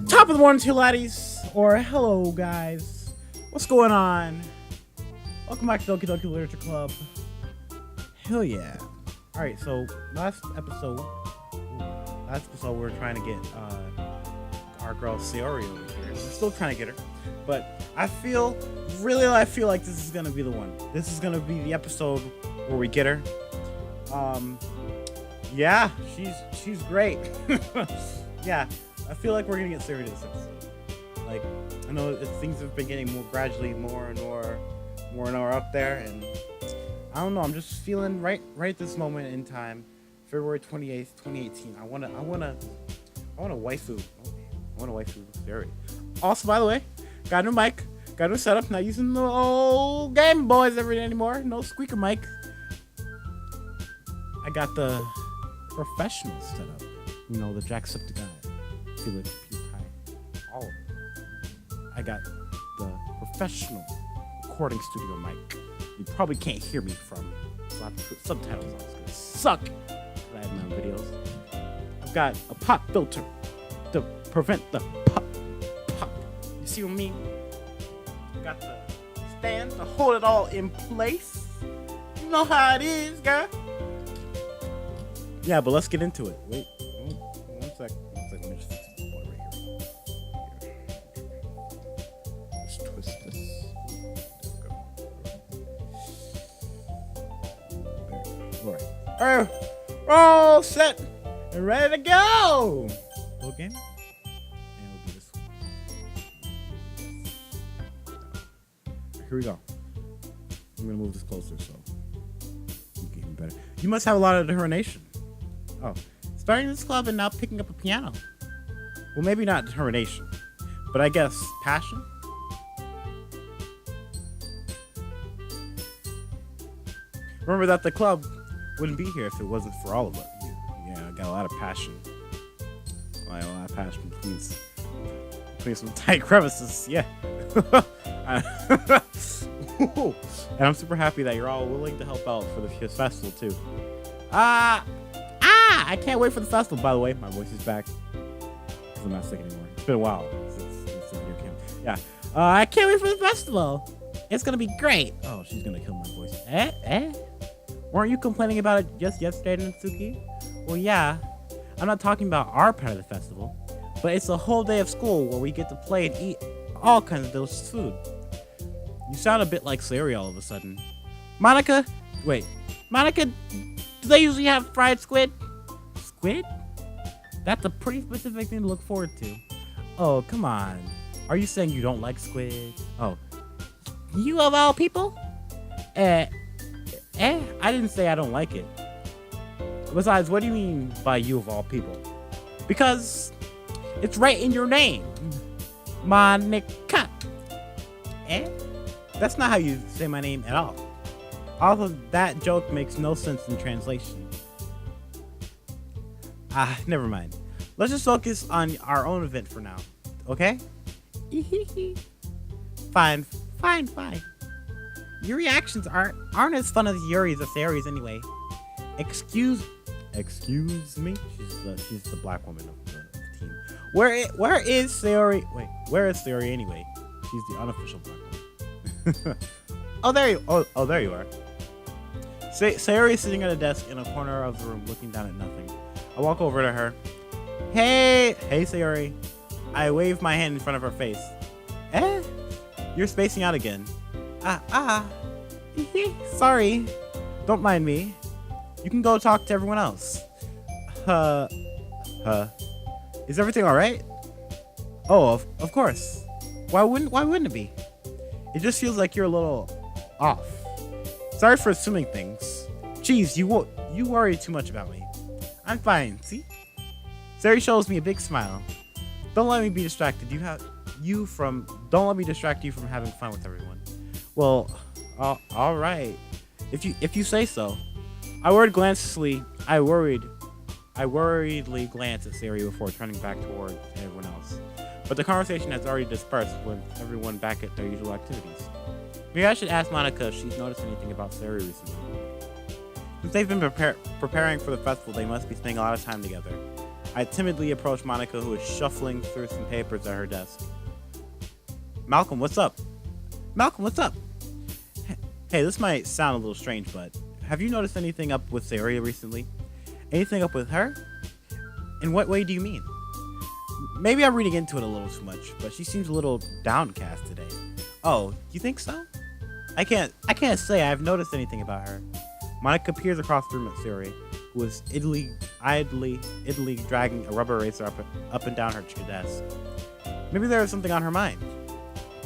Top of the morning to you laddies, or hello guys. What's going on? Welcome back to Doki Doki Literature Club. Hell yeah. Alright, so last episode we were trying to get our girl Sayori over here. We're still trying to get her. But I feel like this is gonna be the one. This is gonna be the episode where we get her. Yeah, she's great. Yeah. I feel like we're gonna get serious this episode. Like, I know things have been getting gradually more and more up there, and I don't know. I'm just feeling right at this moment in time, February 28th, 2018. I want a waifu. I want a waifu theory. Also, by the way, got a new mic, got a new setup. Not using the old Game Boys every day anymore. No squeaker mic. I got the professional setup. You know, the Jacksepticeye. All of them. I got the professional recording studio mic. You probably can't hear me from, so I have to put subtitles on. It's gonna suck. I have my videos. I've got a pop filter to prevent the pop. You see what I mean? Got the stand to hold it all in place. You know how it is, girl. Yeah, but let's get into it. Wait, one sec. Let me just fix this boy right here. Just twist this. There we go. Alright. We're all set and ready to go. Full game. And we'll do this one. Here we go. I'm gonna move this closer so you can hear me better. You must have a lot of determination. Oh. Starting this club and now picking up a piano. Well, maybe not determination, but I guess passion? Remember that the club wouldn't be here if it wasn't for all of us. Yeah, I got a lot of passion. A lot of passion between some tight crevices, yeah. And I'm super happy that you're all willing to help out for the festival, too. I can't wait for the festival, by the way. My voice is back. Because I'm not sick anymore. It's been a while since the video came. Yeah. I can't wait for the festival. It's going to be great. Oh, she's going to kill my voice. Weren't you complaining about it just yesterday, Natsuki? Well, yeah. I'm not talking about our part of the festival. But it's a whole day of school where we get to play and eat all kinds of delicious food. You sound a bit like Sayori all of a sudden. Monica, do they usually have fried squid? Squid? That's a pretty specific thing to look forward to. Oh, come on. Are you saying you don't like squid? Oh. You of all people? I didn't say I don't like it. Besides, what do you mean by you of all people? Because it's right in your name. Monica. That's not how you say my name at all. Also, that joke makes no sense in translation. Never mind. Let's just focus on our own event for now, okay? Fine. Your reactions aren't as fun as Yuri's or Sayori's anyway. Excuse me? She's the black woman of the team. Where is Sayori? Wait, where is Sayori anyway? She's the unofficial black woman. there you are. Sayori is sitting at a desk in a corner of the room looking down at nothing. I walk over to her. Hey Sayori. I wave my hand in front of her face. You're spacing out again. Sorry. Don't mind me. You can go talk to everyone else. Is everything alright? Oh, of course. Why wouldn't it be? It just feels like you're a little off. Sorry for assuming things. Jeez, you worry too much about me. I'm fine, see? Sayori shows me a big smile. Don't let me be distracted. Don't let me distract you from having fun with everyone. Well, all right. If you say so. I worriedly glanced at Sayori before turning back toward everyone else. But the conversation has already dispersed with everyone back at their usual activities. Maybe I should ask Monica if she's noticed anything about Sayori recently. Since they've been preparing for the festival, they must be spending a lot of time together. I timidly approached Monica, who was shuffling through some papers at her desk. Malcolm, what's up? Malcolm, what's up? Hey, this might sound a little strange, but have you noticed anything up with Saria recently? Anything up with her? In what way do you mean? Maybe I'm reading into it a little too much, but she seems a little downcast today. Oh, you think so? I can't say I've noticed anything about her. Monica peers across the room at Saria, who was idly dragging a rubber eraser up and down her desk. Maybe there is something on her mind.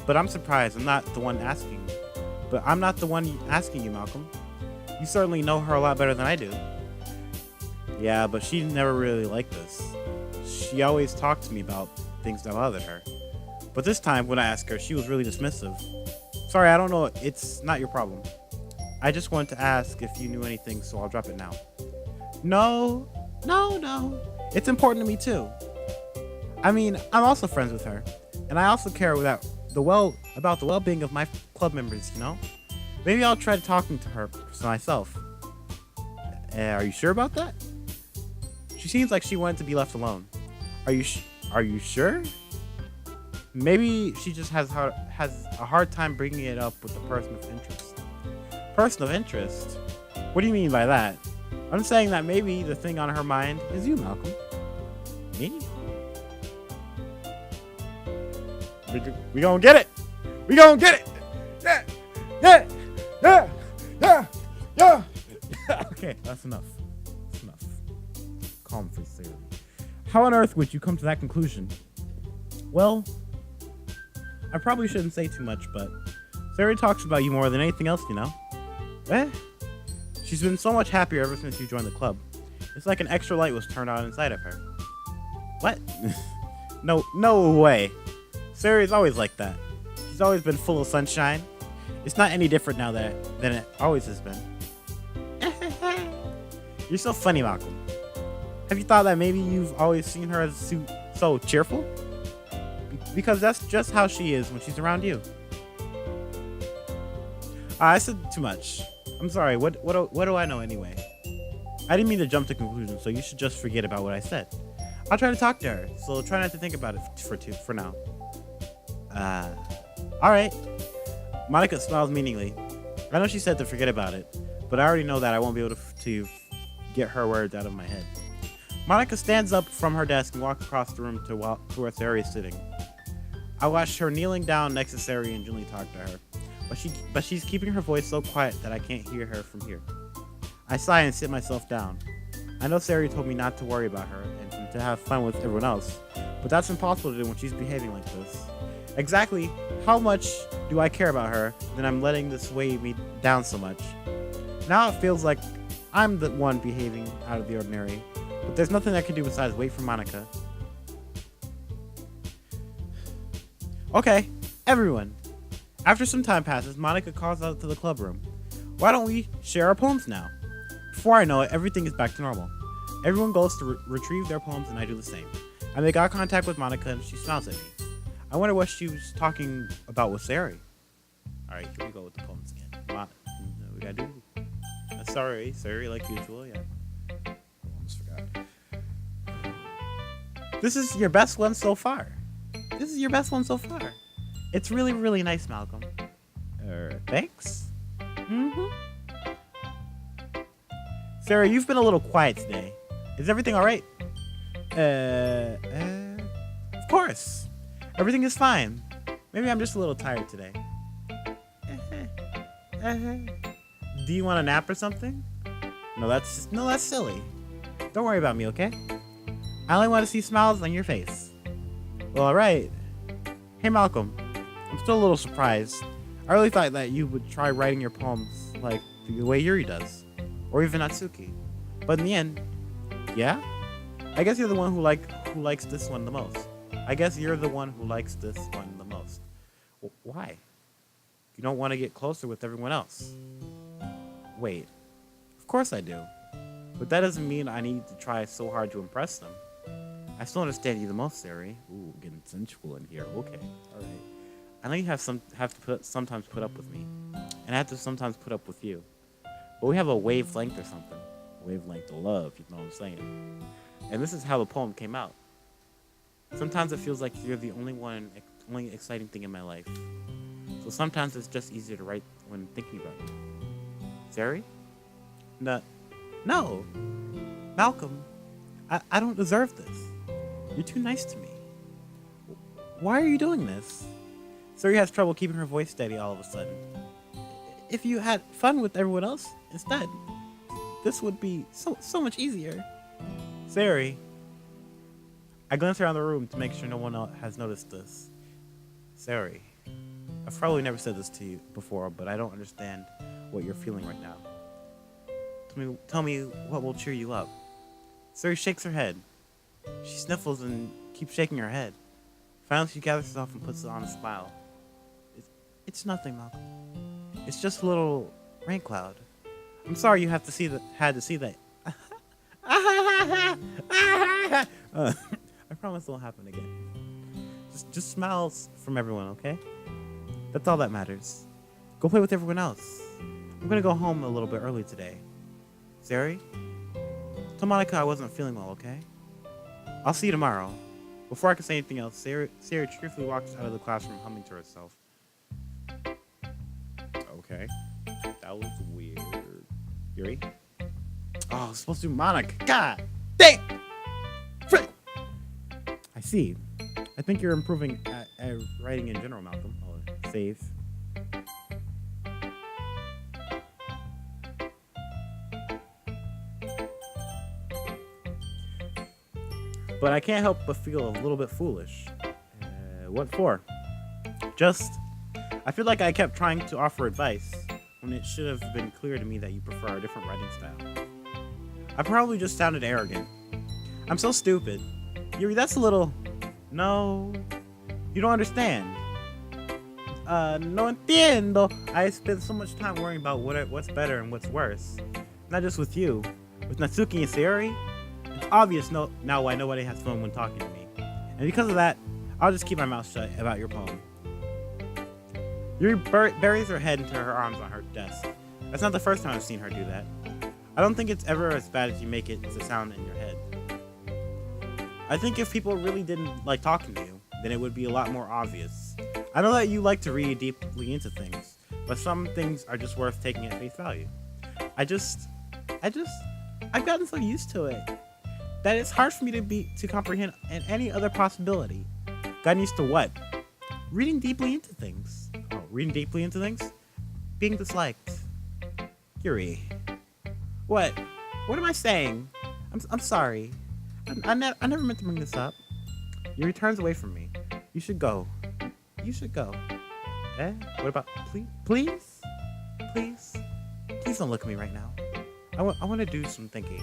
But I'm surprised I'm not the one asking. But I'm not the one asking you, Malcolm. You certainly know her a lot better than I do. Yeah, but she never really liked this. She always talked to me about things that bothered her. But this time, when I asked her, she was really dismissive. Sorry, I don't know. It's not your problem. I just wanted to ask if you knew anything, so I'll drop it now. No. It's important to me, too. I mean, I'm also friends with her. And I also care about the well-being of my club members, you know? Maybe I'll try talking to her myself. Are you sure about that? She seems like she wanted to be left alone. Are you sure? Maybe she just has a hard time bringing it up with the person of interest. Person of interest? What do you mean by that? I'm saying that maybe the thing on her mind is you, Malcolm. Me? We gonna get it. We gonna get it. Yeah. Okay, that's enough. That's enough. Calm, please, Sarah. How on earth would you come to that conclusion? Well, I probably shouldn't say too much, but Sarah talks about you more than anything else, you know? She's been so much happier ever since you joined the club. It's like an extra light was turned on inside of her. What? No way. Sarah's always like that. She's always been full of sunshine. It's not any different now than it always has been. You're so funny, Malcolm. Have you thought that maybe you've always seen her as so cheerful? Because that's just how she is when she's around you. I said too much. I'm sorry. What do I know anyway? I didn't mean to jump to conclusions, so you should just forget about what I said. I'll try to talk to her, so try not to think about it for now. All right. Monica smiles meaningly. I know she said to forget about it, but I already know that I won't be able to get her words out of my head. Monica stands up from her desk and walks across the room to where Sari is sitting. I watched her kneeling down next to Sari and gently talk to her, but she's keeping her voice so quiet that I can't hear her from here. I sigh and sit myself down. I know Sari told me not to worry about her and to have fun with everyone else, but that's impossible to do when she's behaving like this. Exactly how much do I care about her that I'm letting this weigh me down so much? Now it feels like I'm the one behaving out of the ordinary, but there's nothing I can do besides wait for Monica. Okay, everyone. After some time passes, Monica calls out to the club room. Why don't we share our poems now? Before I know it, everything is back to normal. Everyone goes to retrieve their poems and I do the same. I make eye contact with Monica and she smiles at me. I wonder what she was talking about with Sari. Alright, here we go with the poems again. We gotta do. Sorry, like usual, yeah. Almost forgot. This is your best one so far. It's really, really nice, Malcolm. Thanks? Sarah, you've been a little quiet today. Is everything alright? Of course. Everything is fine. Maybe I'm just a little tired today. Do you want a nap or something? No, that's silly. Don't worry about me, okay? I only want to see smiles on your face. Well, alright. Hey, Malcolm. I'm still a little surprised. I really thought that you would try writing your poems like the way Yuri does. Or even Natsuki. But in the end, yeah? I guess you're the one who likes this one the most. Why? You don't want to get closer with everyone else. Wait. Of course I do. But that doesn't mean I need to try so hard to impress them. I still understand you the most, Sari. Ooh, getting sensual in here. Okay, all right. I know you sometimes put up with me, and I have to sometimes put up with you. But we have a wavelength or something. Wavelength of love, you know what I'm saying? And this is how the poem came out. Sometimes it feels like you're the only exciting thing in my life. So sometimes it's just easier to write when thinking about you. Sari? No. No. Malcolm, I don't deserve this. You're too nice to me. Why are you doing this? Sari has trouble keeping her voice steady all of a sudden. If you had fun with everyone else instead, this would be so much easier. Sari. I glance around the room to make sure no one else has noticed this. Sari, I've probably never said this to you before, but I don't understand what you're feeling right now. Tell me what will cheer you up. Sari shakes her head. She sniffles and keeps shaking her head. Finally, she gathers herself and puts on a smile. It's nothing, Malcolm. It's just a little rain cloud. I'm sorry you had to see that. I promise it won't happen again. Just smiles from everyone, okay? That's all that matters. Go play with everyone else. I'm gonna go home a little bit early today. Sari? Tell Monica I wasn't feeling well, okay? I'll see you tomorrow. Before I can say anything else, Sari cheerfully walks out of the classroom humming to herself. Okay. That was weird. Yuri? Oh, I was supposed to do Monica. God dang! Frick! I see. I think you're improving at writing in general, Malcolm. I'll save. But I can't help but feel a little bit foolish. What for? I feel like I kept trying to offer advice when it should have been clear to me that you prefer a different writing style. I probably just sounded arrogant. I'm so stupid. Yuri, that's a little... No, you don't understand. No entiendo. I spend so much time worrying about what's better and what's worse. Not just with you. With Natsuki and Sayori, it's obvious now why nobody has fun when talking to me. And because of that, I'll just keep my mouth shut about your poem. Yuri buries her head into her arms on her desk. That's not the first time I've seen her do that. I don't think it's ever as bad as you make it to sound in your head. I think if people really didn't like talking to you, then it would be a lot more obvious. I know that you like to read deeply into things, but some things are just worth taking at face value. I've gotten so used to it that it's hard for me to comprehend any other possibility. Gotten used to what? Reading deeply into things. Oh, reading deeply into things? Being disliked. Yuri. What? What am I saying? I'm sorry. I never meant to bring this up. Yuri turns away from me. You should go. You should go. Eh? What about... Please? Please don't look at me right now. I want to do some thinking.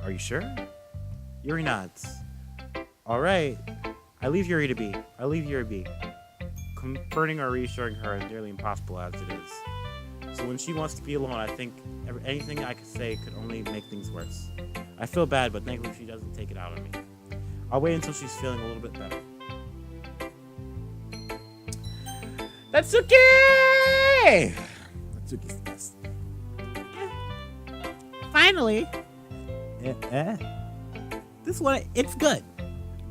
Are you sure? Yuri nods. All right. I leave Yuri be. Comforting or reassuring her is nearly impossible as it is. So when she wants to be alone, I think anything I could say could only make things worse. I feel bad, but thankfully she doesn't take it out on me. I'll wait until she's feeling a little bit better. Natsuki! Natsuki's best. Finally! This one, it's good.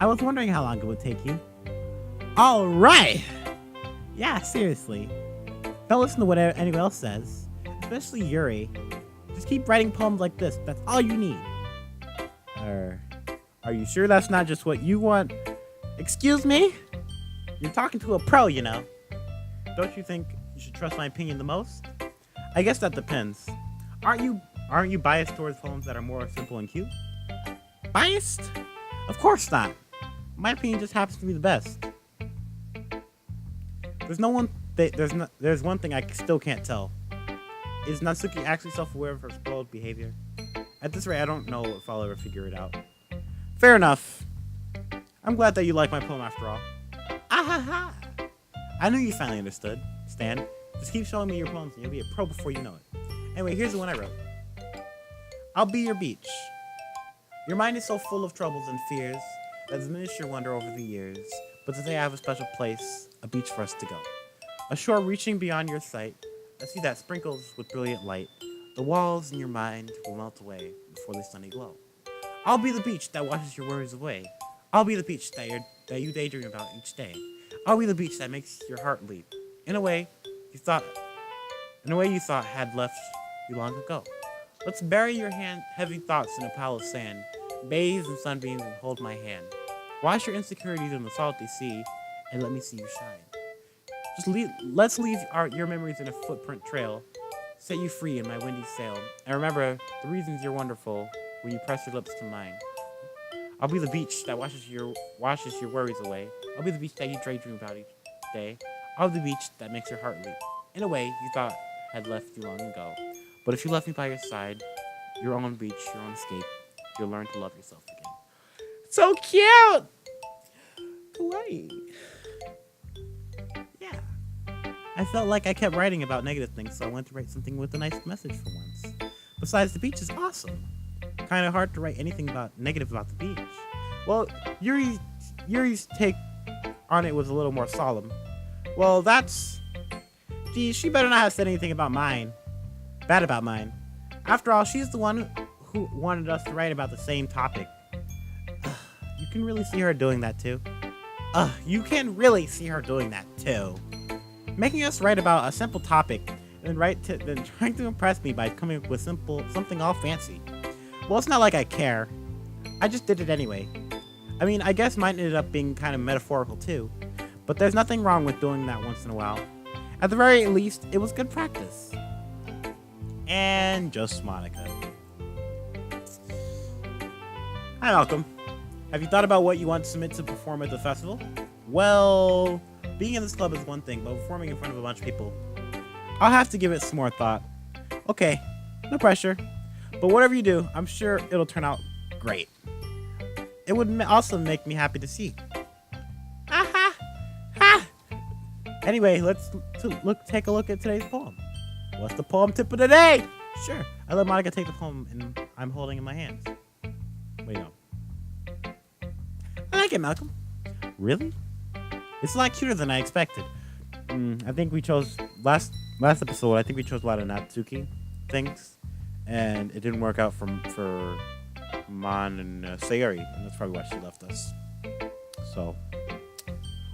I was wondering how long it would take you. All right! Yeah, seriously. Don't listen to what anyone else says. Especially Yuri. Just keep writing poems like this. That's all you need. Are you sure that's not just what you want? Excuse me? You're talking to a pro, you know. Don't you think you should trust my opinion the most? I guess that depends. Aren't you biased towards poems that are more simple and cute? Biased? Of course not. My opinion just happens to be the best. There's one thing I still can't tell. Is Natsuki actually self-aware of her spoiled behavior? At this rate, I don't know if I'll ever figure it out. Fair enough. I'm glad that you like my poem after all. Ahaha! I knew you finally understood. Stan, just keep showing me your poems and you'll be a pro before you know it. Anyway, here's the one I wrote. I'll be your beach. Your mind is so full of troubles and fears that diminished your wonder over the years. But today I have a special place, a beach for us to go. A shore reaching beyond your sight, a sea that sprinkles with brilliant light. The walls in your mind will melt away before the sunny glow. I'll be the beach that washes your worries away. I'll be the beach that you daydream about each day. I'll be the beach that makes your heart leap. In a way you thought had left you long ago. Let's bury your heavy thoughts in a pile of sand. Bathe in sunbeams and hold my hand. Wash your insecurities in the salty sea and let me see you shine. Let's leave your memories in a footprint trail. Set you free in my windy sail. And remember the reasons you're wonderful when you press your lips to mine. I'll be the beach that washes your worries away. I'll be the beach that you daydream about each day. I'll be the beach that makes your heart leap. In a way you thought had left you long ago. But if you left me by your side, your own beach, your own escape, you'll learn to love yourself again. So cute! Kawaii. Yeah. I felt like I kept writing about negative things, so I wanted to write something with a nice message for once. Besides, the beach is awesome. Kind of hard to write anything negative about the beach. Well, Yuri's take on it was a little more solemn. Well, geez, she better not have said anything bad about mine. After all, she's the one who wanted us to write about the same topic. You can really see her doing that too. Making us write about a simple topic and then trying to impress me by coming up with something all fancy. Well, it's not like I care. I just did it anyway. I mean, I guess mine ended up being kind of metaphorical too, but there's nothing wrong with doing that once in a while. At the very least, it was good practice. And just Monica. Hi, Malcolm. Have you thought about what you want to submit to perform at the festival? Well, being in this club is one thing, but performing in front of a bunch of people, I'll have to give it some more thought. Okay, no pressure. But whatever you do, I'm sure it'll turn out great. It would also make me happy to see. Ha! Anyway, let's take a look at today's poem. What's the poem tip of the day? Sure. I let Monica take the poem and I'm holding in my hands. Wait, no. I like it, Malcolm. Really? It's a lot cuter than I expected. I think we chose last episode. I think we chose a lot of Natsuki things, and it didn't work out for Mon and Sayuri, and that's probably why she left us. So,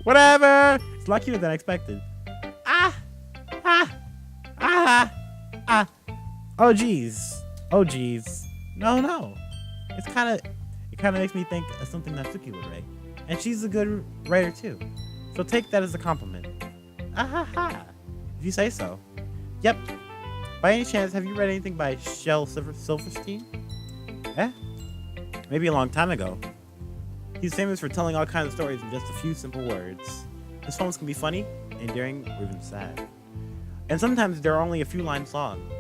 whatever. It's a lot cuter than I expected. Oh geez. No. It kind of makes me think of something Natsuki would write, and she's a good writer too. So take that as a compliment. If you say so. Yep. By any chance, have you read anything by Shel Silverstein? Maybe a long time ago. He's famous for telling all kinds of stories in just a few simple words. His poems can be funny, endearing, or even sad. And sometimes they're only a few lines long.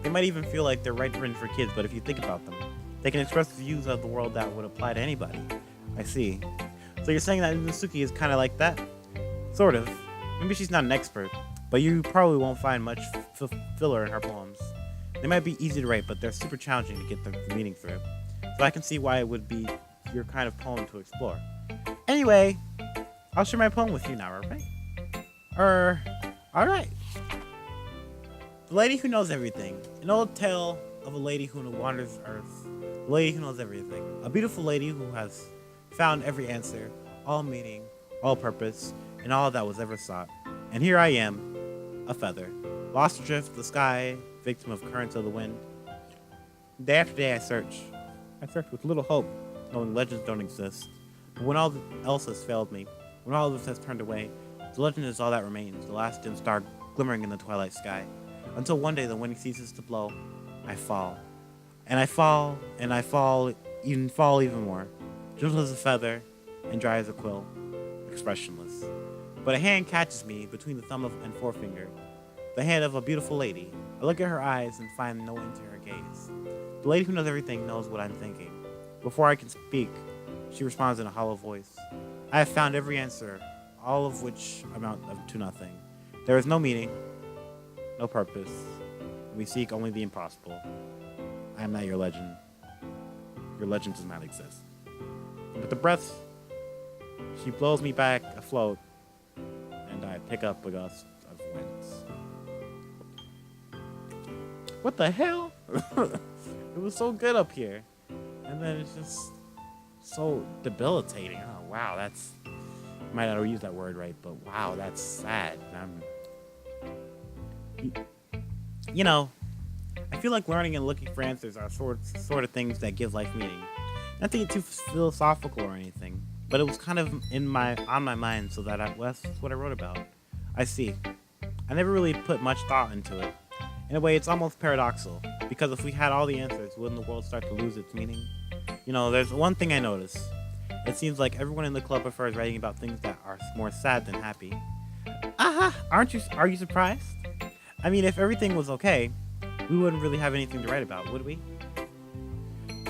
They might even feel like they're written for kids, but if you think about them, they can express views of the world that would apply to anybody. I see. So you're saying that Natsuki is kind of like that? Sort of. Maybe she's not an expert, but you probably won't find much filler in her poems. They might be easy to write, but they're super challenging to get the meaning through. So I can see why it would be your kind of poem to explore. Anyway, I'll share my poem with you now, alright? Alright. The Lady Who Knows Everything. An old tale of a lady who wanders Earth. A lady who knows everything. A beautiful lady who has found every answer, all meaning, all purpose, and all that was ever sought. And here I am, a feather, lost adrift the sky, victim of currents of the wind. Day after day I search. I search with little hope, knowing legends don't exist. But when all else has failed me, when all this has turned away, the legend is all that remains, the last dim star glimmering in the twilight sky. Until one day the wind ceases to blow, I fall. And I fall, and I fall even more, gentle as a feather and dry as a quill, expressionless. But a hand catches me between the thumb and forefinger, the hand of a beautiful lady. I look at her eyes and find no end to her gaze. The lady who knows everything knows what I'm thinking. Before I can speak, she responds in a hollow voice. I have found every answer, all of which amount to nothing. There is no meaning, no purpose. We seek only the impossible. I am not your legend. Your legend does not exist. With the breath, she blows me back afloat, and I pick up a gust of winds. What the hell? It was so good up here. and then it's just so debilitating. Oh wow, that's might not use that word right, but wow, that's sad. You know, I feel like learning and looking for answers are sort of things that give life meaning. Not to get too philosophical or anything, but it was kind of on my mind, so that's what I wrote about. I see. I never really put much thought into it. In a way, it's almost paradoxical, because if we had all the answers, wouldn't the world start to lose its meaning? You know, there's one thing I noticed. It seems like everyone in the club prefers writing about things that are more sad than happy. Aha! Are you surprised? I mean, if everything was okay, we wouldn't really have anything to write about, would we?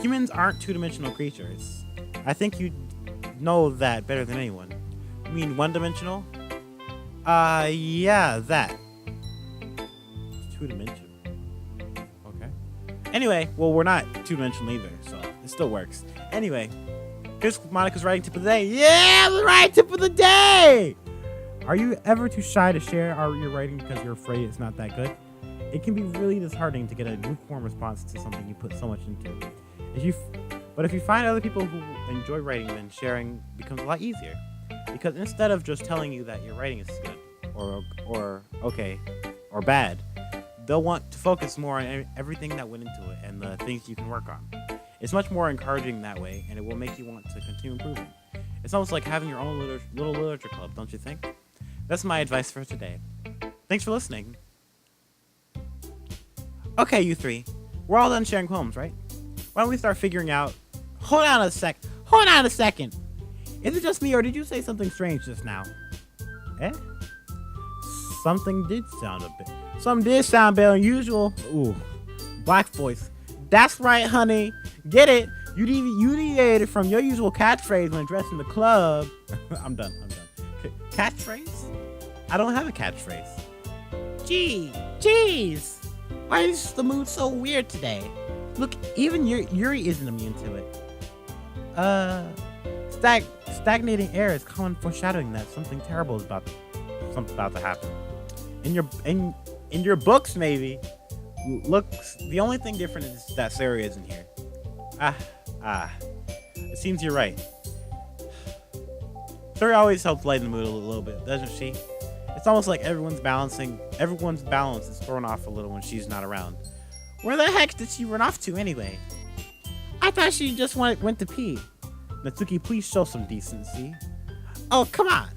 Humans aren't two-dimensional creatures. I think you know that better than anyone. You mean one-dimensional? Yeah, that. Two-dimensional. Okay. Anyway, well, we're not two-dimensional either, so it still works. Anyway, here's Monica's writing tip of the day. Yeah, the writing tip of the day! Are you ever too shy to share your writing because you're afraid it's not that good? It can be really disheartening to get a lukewarm response to something you put so much into. But if you find other people who enjoy writing, then sharing becomes a lot easier. Because instead of just telling you that your writing is good, or okay, or bad, they'll want to focus more on everything that went into it and the things you can work on. It's much more encouraging that way, and it will make you want to continue improving. It's almost like having your own little literature club, don't you think? That's my advice for today. Thanks for listening. Okay, you three. We're all done sharing poems, right? Why don't we start figuring out... Hold on a second. Is it just me, or did you say something strange just now? Eh? Something did sound a bit unusual. Ooh. Black voice. That's right, honey. Get it? You deviated from your usual catchphrase when addressing the club. I'm done. Catchphrase? I don't have a catchphrase. Jeez. Why is the mood so weird today? Look, even Yuri isn't immune to it. Stagnating air is common foreshadowing that something terrible is about to happen. In your books, maybe. Look, the only thing different is that Sarah isn't here. It seems you're right. Sarah always helps lighten the mood a little bit, doesn't she? It's almost like everyone's balance is thrown off a little when she's not around. Where the heck did she run off to anyway? I thought she just went to pee. Natsuki, please show some decency. Oh, come on.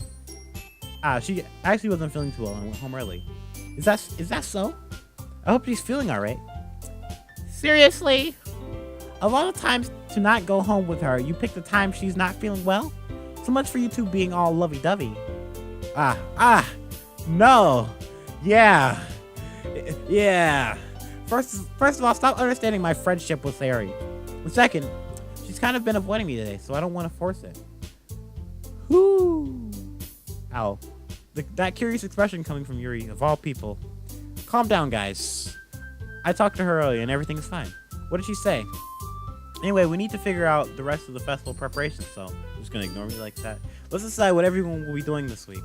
She actually wasn't feeling too well and went home early. Is that so? I hope she's feeling alright. Seriously? Of all the times to not go home with her, you picked the time she's not feeling well? So much for you two being all lovey-dovey. No. Yeah. First of all, stop understanding my friendship with Sari. And second, she's kind of been avoiding me today, so I don't want to force it. Whoo. Ow. That curious expression coming from Yuri, of all people. Calm down, guys. I talked to her earlier and everything's fine. What did she say? Anyway, we need to figure out the rest of the festival preparation, so I'm just gonna ignore me like that. Let's decide what everyone will be doing this week.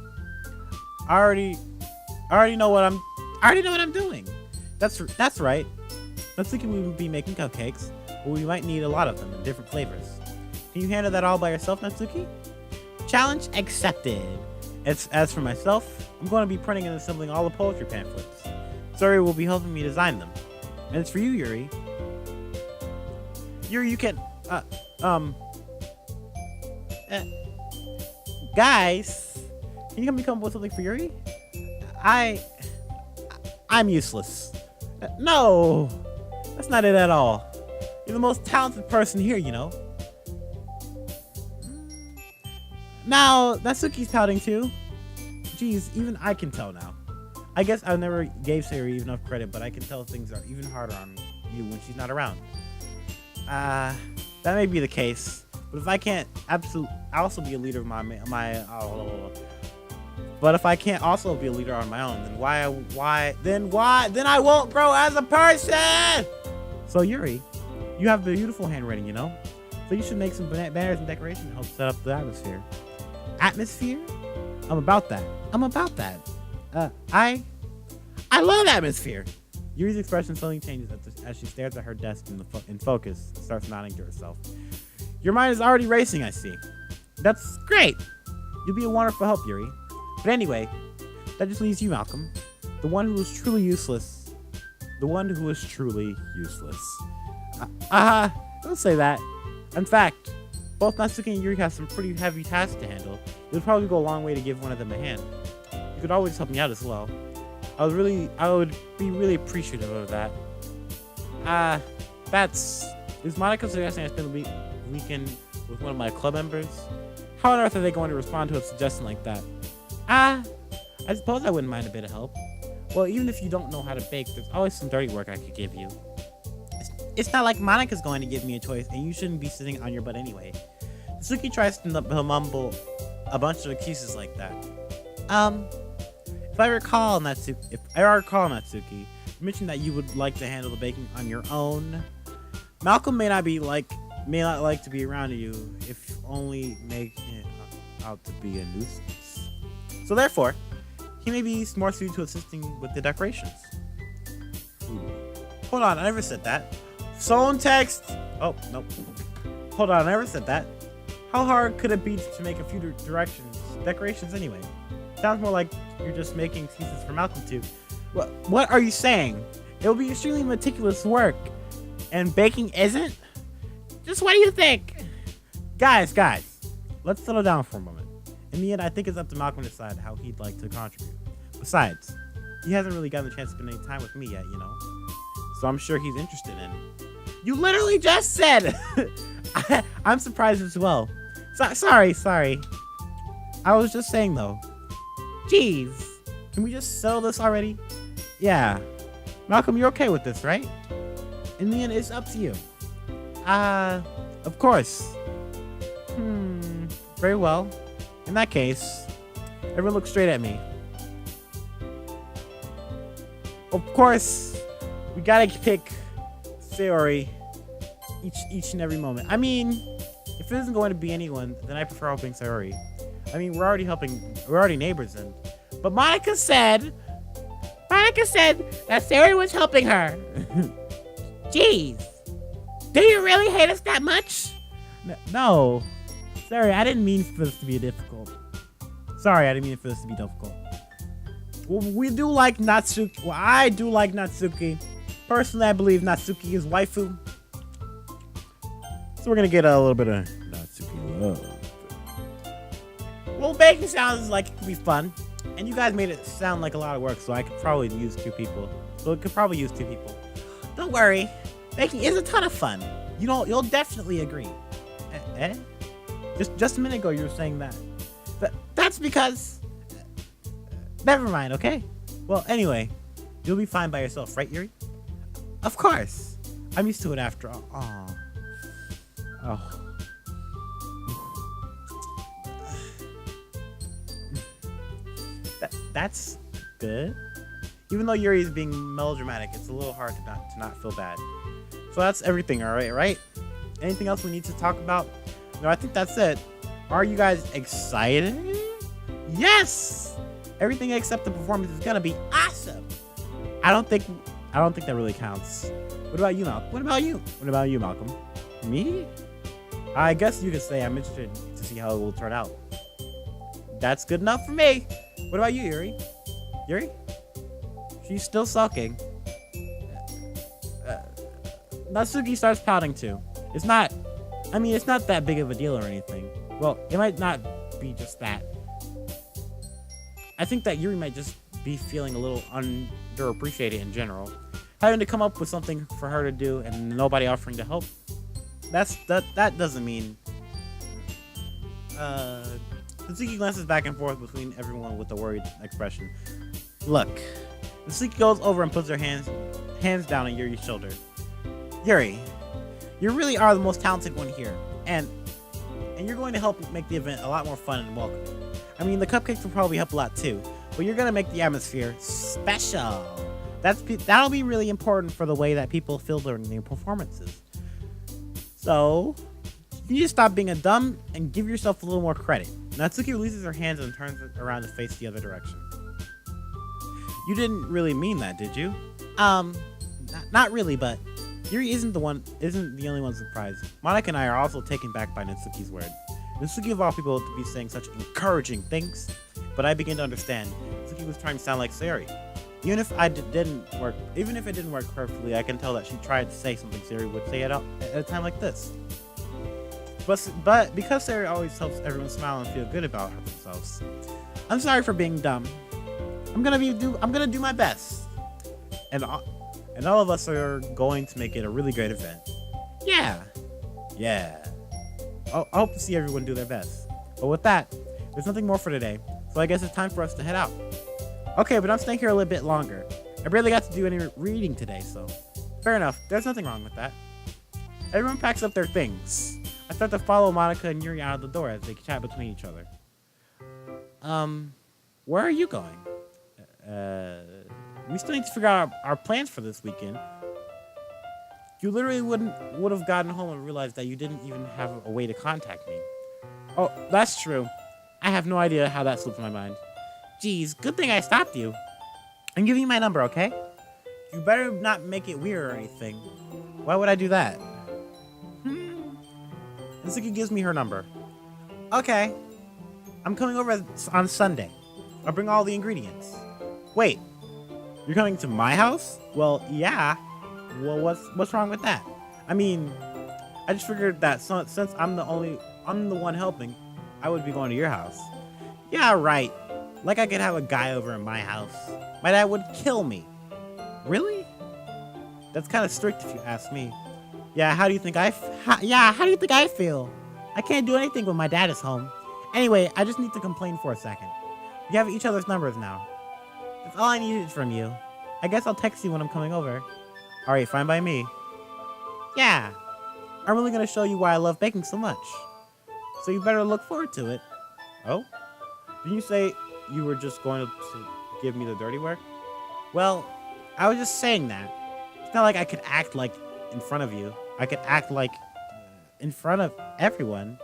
I already know what I'm doing. That's right. Let's think we will be making cupcakes, but we might need a lot of them in different flavors. Can you handle that all by yourself, Natsuki? Challenge accepted. As for myself, I'm going to be printing and assembling all the poetry pamphlets. Sari will be helping me design them. And it's for you, Yuri. Yuri, you can... Guys, can you come up with something for Yuri? I'm useless. No, that's not it at all. You're the most talented person here, you know. Now, Natsuki's pouting too. Geez, even I can tell now. I guess I never gave Sari enough credit, but I can tell things are even harder on you when she's not around. That may be the case, but if I can't I also be a leader of but if I can't also be a leader on my own, then I won't grow as a person. So Yuri, you have beautiful handwriting, you know. So you should make some banners and decorations to help set up the atmosphere. Atmosphere? I'm about that. I love atmosphere. Yuri's expression suddenly changes as she stares at her desk in focus and starts nodding to herself. Your mind is already racing, I see. That's great. You'll be a wonderful help, Yuri. But anyway, that just leaves you, Malcolm. The one who is truly useless. The one who is truly useless. Don't say that. In fact, both Natsuki and Yuri have some pretty heavy tasks to handle. It would probably go a long way to give one of them a hand. You could always help me out as well. I would be really appreciative of that. Is Monica suggesting I spend the weekend with one of my club members? How on earth are they going to respond to a suggestion like that? I suppose I wouldn't mind a bit of help. Well, even if you don't know how to bake, there's always some dirty work I could give you. It's not like Monica's going to give me a choice, and you shouldn't be sitting on your butt anyway. Suki tries to mumble a bunch of excuses like that. If I recall, Natsuki, you mentioned that you would like to handle the baking on your own. Malcolm may not like to be around you, if only making it out to be a nuisance. So therefore, he may be more suited to assisting with the decorations. Ooh. Hold on, I never said that. Phone text. Oh, nope. Hold on, I never said that. How hard could it be to make a few decorations anyway? Sounds more like you're just making excuses for Malcolm to. What are you saying? It will be extremely meticulous work. And baking isn't? Just what do you think? Guys, let's settle down for a moment. In the end, I think it's up to Malcolm to decide how he'd like to contribute. Besides, he hasn't really gotten the chance to spend any time with me yet, you know? So I'm sure he's interested in it. You literally just said! I'm surprised as well. Sorry. I was just saying though. Jeez. Can we just settle this already? Yeah. Malcolm, you're okay with this, right? In the end, it's up to you. Of course. Very well. In that case, everyone look straight at me. Of course, we gotta pick Sayori each and every moment. I mean, if it isn't going to be anyone, then I prefer helping Sayori. I mean, we're already neighbors, but Monica said that Sayori was helping her. Jeez. Do you really hate us that much? No. Sorry, I didn't mean for this to be difficult. Well, we do like Natsuki. Well, I do like Natsuki. Personally, I believe Natsuki is waifu. So we're gonna get a little bit of Natsuki love. Well, baking sounds like it could be fun. And you guys made it sound like a lot of work, so I could probably use 2 people. Don't worry. Baking is a ton of fun. You'll definitely agree. Just a minute ago you were saying that. That's because... Never mind, okay? Well, anyway, you'll be fine by yourself, right, Yuri? Of course. I'm used to it after all. Oh. That's good. Even though Yuri is being melodramatic, it's a little hard to not feel bad. So that's everything, alright, right? Anything else we need to talk about? No, I think that's it. Are you guys excited? Yes! Everything except the performance is gonna be awesome. I don't think that really counts. What about you, Malcolm? What about you, Malcolm? Me? I guess you could say I'm interested to see how it will turn out. That's good enough for me. What about you, Yuri? Yuri? She's still sulking. Natsuki starts pouting too. It's not that big of a deal or anything. Well, it might not be just that. I think that Yuri might just be feeling a little underappreciated in general. Having to come up with something for her to do and nobody offering to help. That doesn't mean... Natsuki glances back and forth between everyone with a worried expression. Look. Natsuki goes over and puts her hands down on Yuri's shoulder. Yuri, you really are the most talented one here. And you're going to help make the event a lot more fun and welcoming. I mean, the cupcakes will probably help a lot too. But you're going to make the atmosphere special. That'll be really important for the way that people feel during their performances. So, you just stop being a dumb and give yourself a little more credit. Natsuki releases her hands and turns around to face the other direction. You didn't really mean that, did you? Um, not really, but Yuri isn't the only one surprised. Monica and I are also taken back by Natsuki's word. Natsuki of all people to be saying such encouraging things, but I begin to understand. Natsuki was trying to sound like Sari. Even if it didn't work perfectly, I can tell that she tried to say something Sari would say at a time like this. But because Sari always helps everyone smile and feel good about themselves, I'm sorry for being dumb. I'm gonna do my best, and all of us are going to make it a really great event. Yeah. I hope to see everyone do their best. But with that, there's nothing more for today, so I guess it's time for us to head out. Okay, but I'm staying here a little bit longer. I barely got to do any reading today, so fair enough. There's nothing wrong with that. Everyone packs up their things. I start to follow Monica and Yuri out of the door as they chat between each other. Where are you going? We still need to figure out our plans for this weekend. You literally would have gotten home and realized that you didn't even have a way to contact me. Oh, that's true. I have no idea how that slipped my mind. Geez, good thing I stopped you. I'm giving you my number, okay? You better not make it weird or anything. Why would I do that? Natsuki gives me her number. Okay. I'm coming over on Sunday. I'll bring all the ingredients. Wait, you're coming to my house? Well, yeah. Well, what's wrong with that? I mean, I just figured that since I'm the one helping, I would be going to your house. Yeah, right. Like I could have a guy over in my house. My dad would kill me. Really? That's kind of strict if you ask me. Yeah, how do you think I feel? I can't do anything when my dad is home. Anyway, I just need to complain for a second. We have each other's numbers now. That's all I needed from you. I guess I'll text you when I'm coming over. Alright, fine by me. Yeah. I'm really gonna show you why I love baking so much. So you better look forward to it. Oh? Didn't you say you were just going to give me the dirty work? Well, I was just saying that. It's not like I could act like in front of you. I could act like in front of everyone.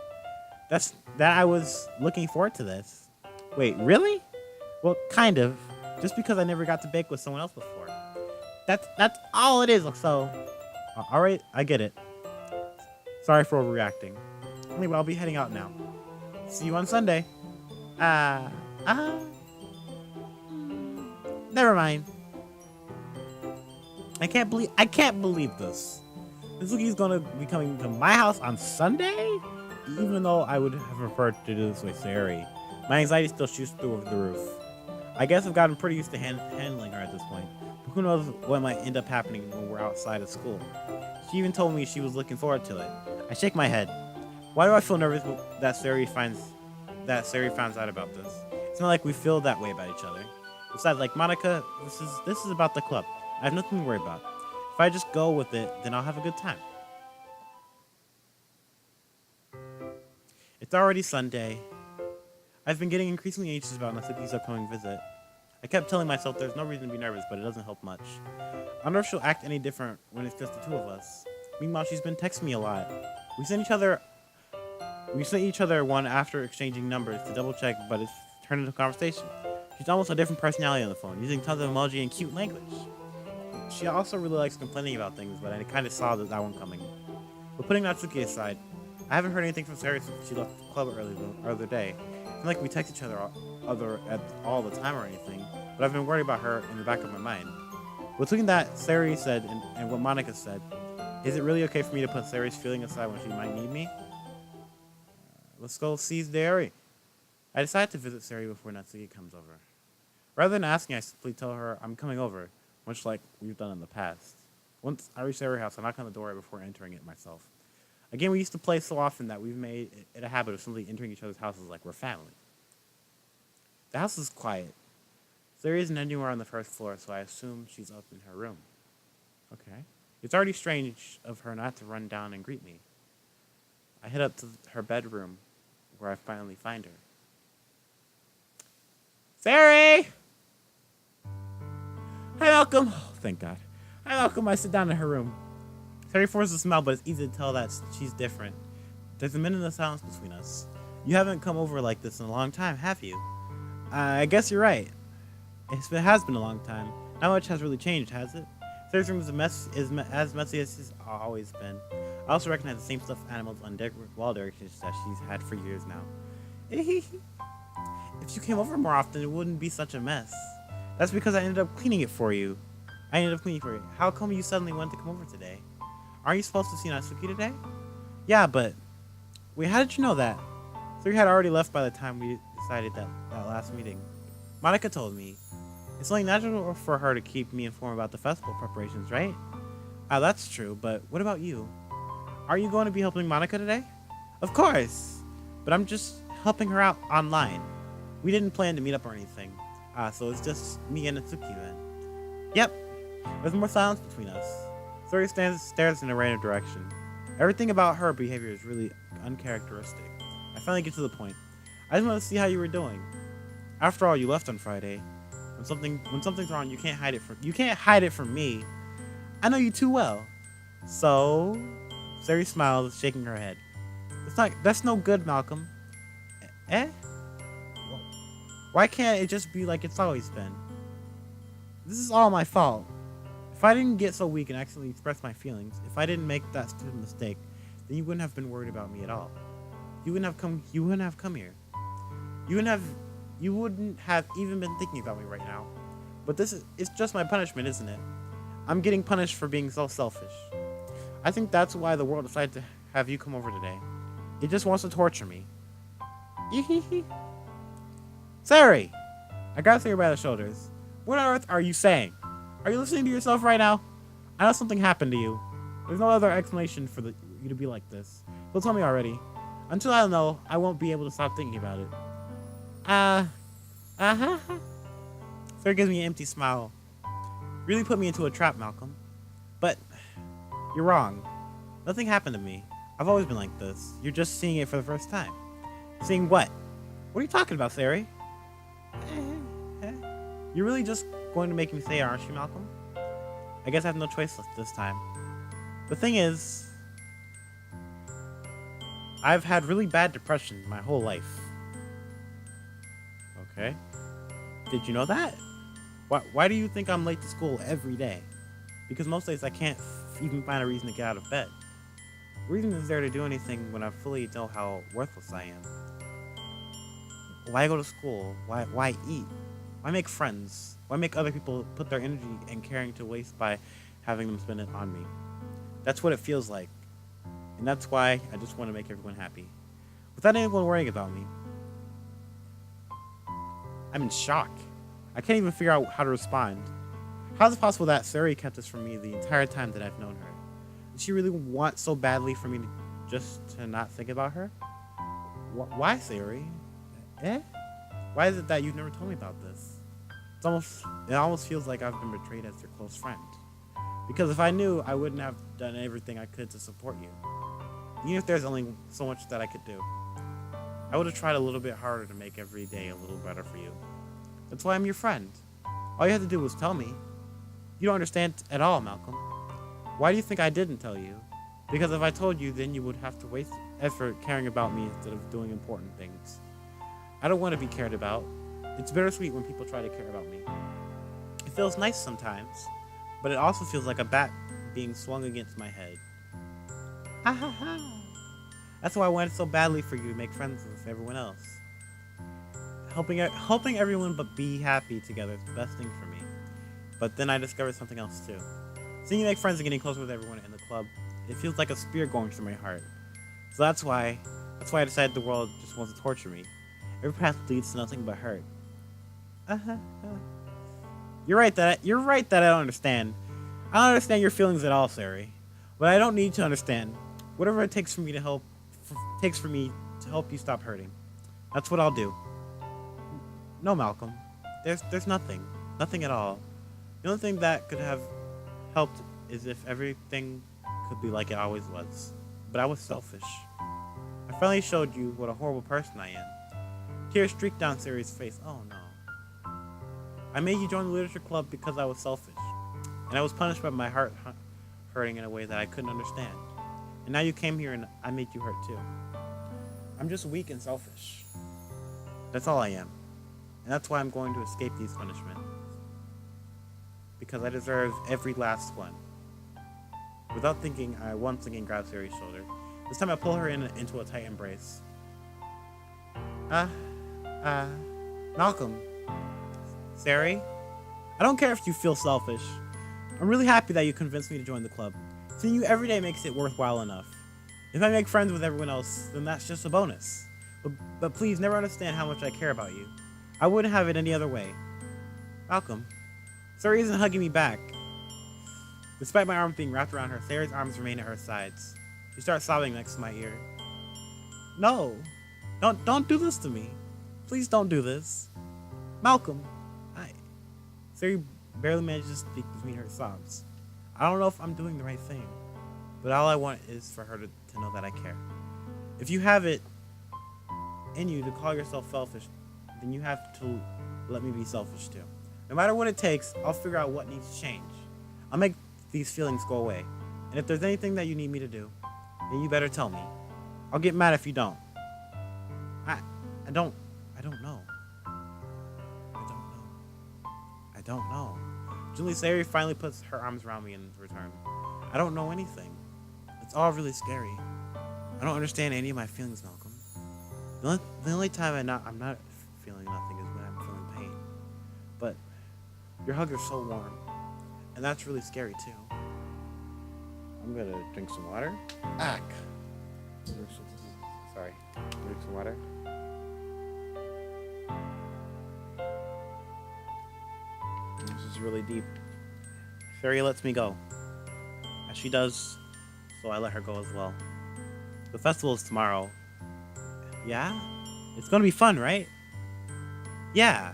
That I was looking forward to this. Wait, really? Well, kind of. Just because I never got to bake with someone else before. That's all it is. So, all right, I get it. Sorry for overreacting. Anyway, I'll be heading out now. See you on Sunday. Never mind. I can't believe this. Natsuki's gonna be coming to my house on Sunday? Even though I would have preferred to do this with Sari. My anxiety still shoots through the roof. I guess I've gotten pretty used to handling her at this point. But who knows what might end up happening when we're outside of school. She even told me she was looking forward to it. I shake my head. Why do I feel nervous that Sari finds out about this? It's not like we feel that way about each other. Besides, like Monica, this is about the club. I have nothing to worry about. If I just go with it, then I'll have a good time. It's already Sunday. I've been getting increasingly anxious about Natsuki's upcoming visit. I kept telling myself there's no reason to be nervous, but it doesn't help much. I wonder if she'll act any different when it's just the two of us. Meanwhile, she's been texting me a lot. We sent each other one after exchanging numbers to double check, but it's turned into a conversation. She's almost a different personality on the phone, using tons of emoji and cute language. She also really likes complaining about things, but I kind of saw that one coming. But putting Natsuki aside, I haven't heard anything from Sari since she left the club the other day. It's not like we text each other all the time or anything, but I've been worried about her in the back of my mind. Between that Sari said and what Monica said, is it really okay for me to put Sari's feeling aside when she might need me? Let's go see the area. I decided to visit Sari before Natsuki comes over. Rather than asking, I simply tell her I'm coming over, much like we've done in the past. Once I reach Sari's house, I knock on the door right before entering it myself. Again, we used to play so often that we've made it a habit of simply entering each other's houses like we're family. The house is quiet. Sari isn't anywhere on the first floor, so I assume she's up in her room. Okay. It's already strange of her not to run down and greet me. I head up to her bedroom, where I finally find her. Sari! Hi, Malcolm. Oh, thank God. Hi, Malcolm. I sit down in her room. Sari forces a smile, but it's easy to tell that she's different. There's a minute of silence between us. You haven't come over like this in a long time, have you? I guess you're right. It has been a long time. Not much has really changed, has it? Sarah's room as messy as it's always been. I also recognize the same stuffed animals on wall decorations that she's had for years now. If you came over more often, it wouldn't be such a mess. That's because I ended up cleaning it for you. How come you suddenly wanted to come over today? Aren't you supposed to see Natsuki today? Yeah, but... Wait, how did you know that? Siri had already left by the time we decided that last meeting. Monica told me. It's only natural for her to keep me informed about the festival preparations, right? Ah, that's true, but what about you? Are you going to be helping Monica today? Of course! But I'm just helping her out online. We didn't plan to meet up or anything. So it's just me and Natsuki then. Yep. There's more silence between us. Sori stares in a random direction. Everything about her behavior is really uncharacteristic. I finally get to the point. I just want to see how you were doing. After all, you left on Friday. When something's wrong, you can't hide it from me. I know you too well. So, Sari smiles, shaking her head. That's no good, Malcolm. Eh? Why can't it just be like it's always been? This is all my fault. If I didn't get so weak and accidentally express my feelings, if I didn't make that stupid mistake, then you wouldn't have been worried about me at all. You wouldn't have come here. You wouldn't have even been thinking about me right now. But it's just my punishment, isn't it? I'm getting punished for being so selfish. I think that's why the world decided to have you come over today. It just wants to torture me. Sari! I grabbed her by the shoulders. What on earth are you saying? Are you listening to yourself right now? I know something happened to you. There's no other explanation for you to be like this. So tell me already. Until I know, I won't be able to stop thinking about it. Sari gives me an empty smile. Really put me into a trap, Malcolm. But you're wrong. Nothing happened to me. I've always been like this. You're just seeing it for the first time. Seeing what? What are you talking about, Sari? You're really just going to make me say it, aren't you, Malcolm? I guess I have no choice this time. The thing is, I've had really bad depression my whole life. Okay. Did you know that? Why do you think I'm late to school every day? Because most days I can't even find a reason to get out of bed. What reason is there to do anything when I fully know how worthless I am? Why go to school? Why eat? Why make friends? Why make other people put their energy and caring to waste by having them spend it on me? That's what it feels like. And that's why I just want to make everyone happy. Without anyone worrying about me. I'm in shock. I can't even figure out how to respond. How is it possible that Sari kept this from me the entire time that I've known her? Did she really want so badly for me to not think about her? Why, Sari? Eh? Why is it that you've never told me about this? It almost feels like I've been betrayed as your close friend. Because if I knew, I wouldn't have done everything I could to support you. Even if there's only so much that I could do. I would have tried a little bit harder to make every day a little better for you. That's why I'm your friend. All you had to do was tell me. You don't understand at all, Malcolm. Why do you think I didn't tell you? Because if I told you, then you would have to waste effort caring about me instead of doing important things. I don't want to be cared about. It's bittersweet when people try to care about me. It feels nice sometimes, but it also feels like a bat being swung against my head. Ha ha ha. That's why I wanted so badly for you to make friends with everyone else. Helping everyone but be happy together is the best thing for me. But then I discovered something else too. Seeing you make friends and getting closer with everyone in the club, it feels like a spear going through my heart. So that's why I decided the world just wants to torture me. Every path leads to nothing but hurt. You're right that I don't understand. I don't understand your feelings at all, Sari. But I don't need to understand. Whatever it takes for me to help you stop hurting. That's what I'll do. No, Malcolm. There's nothing. Nothing at all. The only thing that could have helped is if everything could be like it always was. But I was selfish. I finally showed you what a horrible person I am. Tears streaked down Sari's face. Oh no. I made you join the literature club because I was selfish. And I was punished by my heart hurting in a way that I couldn't understand. And now you came here and I made you hurt too. I'm just weak and selfish. That's all I am. And that's why I'm going to escape these punishments. because I deserve every last one. Without thinking, I once again grab Sari's shoulder. This time I pull her into a tight embrace. Malcolm. Sari? I don't care if you feel selfish. I'm really happy that you convinced me to join the club. Seeing you every day makes it worthwhile enough. If I make friends with everyone else, then that's just a bonus. But please never understand how much I care about you. I wouldn't have it any other way. Malcolm. Sari isn't hugging me back. Despite my arms being wrapped around her, Sari's arms remain at her sides. She starts sobbing next to my ear. No. Don't do this to me. Please don't do this. Malcolm. Sari barely manages to speak between her sobs. I don't know if I'm doing the right thing, but all I want is for her to know that I care. If you have it in you to call yourself selfish, then you have to let me be selfish too. No matter what it takes, I'll figure out what needs to change. I'll make these feelings go away. And if there's anything that you need me to do, then you better tell me. I'll get mad if you don't. I don't know. I don't know. Julie Sari finally puts her arms around me in return. I don't know anything. It's all really scary. I don't understand any of my feelings, Malcolm. The only time I'm not feeling nothing is when I'm feeling pain. But your hugs are so warm. And that's really scary too. I'm gonna drink some water. Sorry. Drink some water. This is really deep. Sari lets me go. As she does, so I let her go as well. The festival is tomorrow. Yeah? It's gonna be fun, right? Yeah.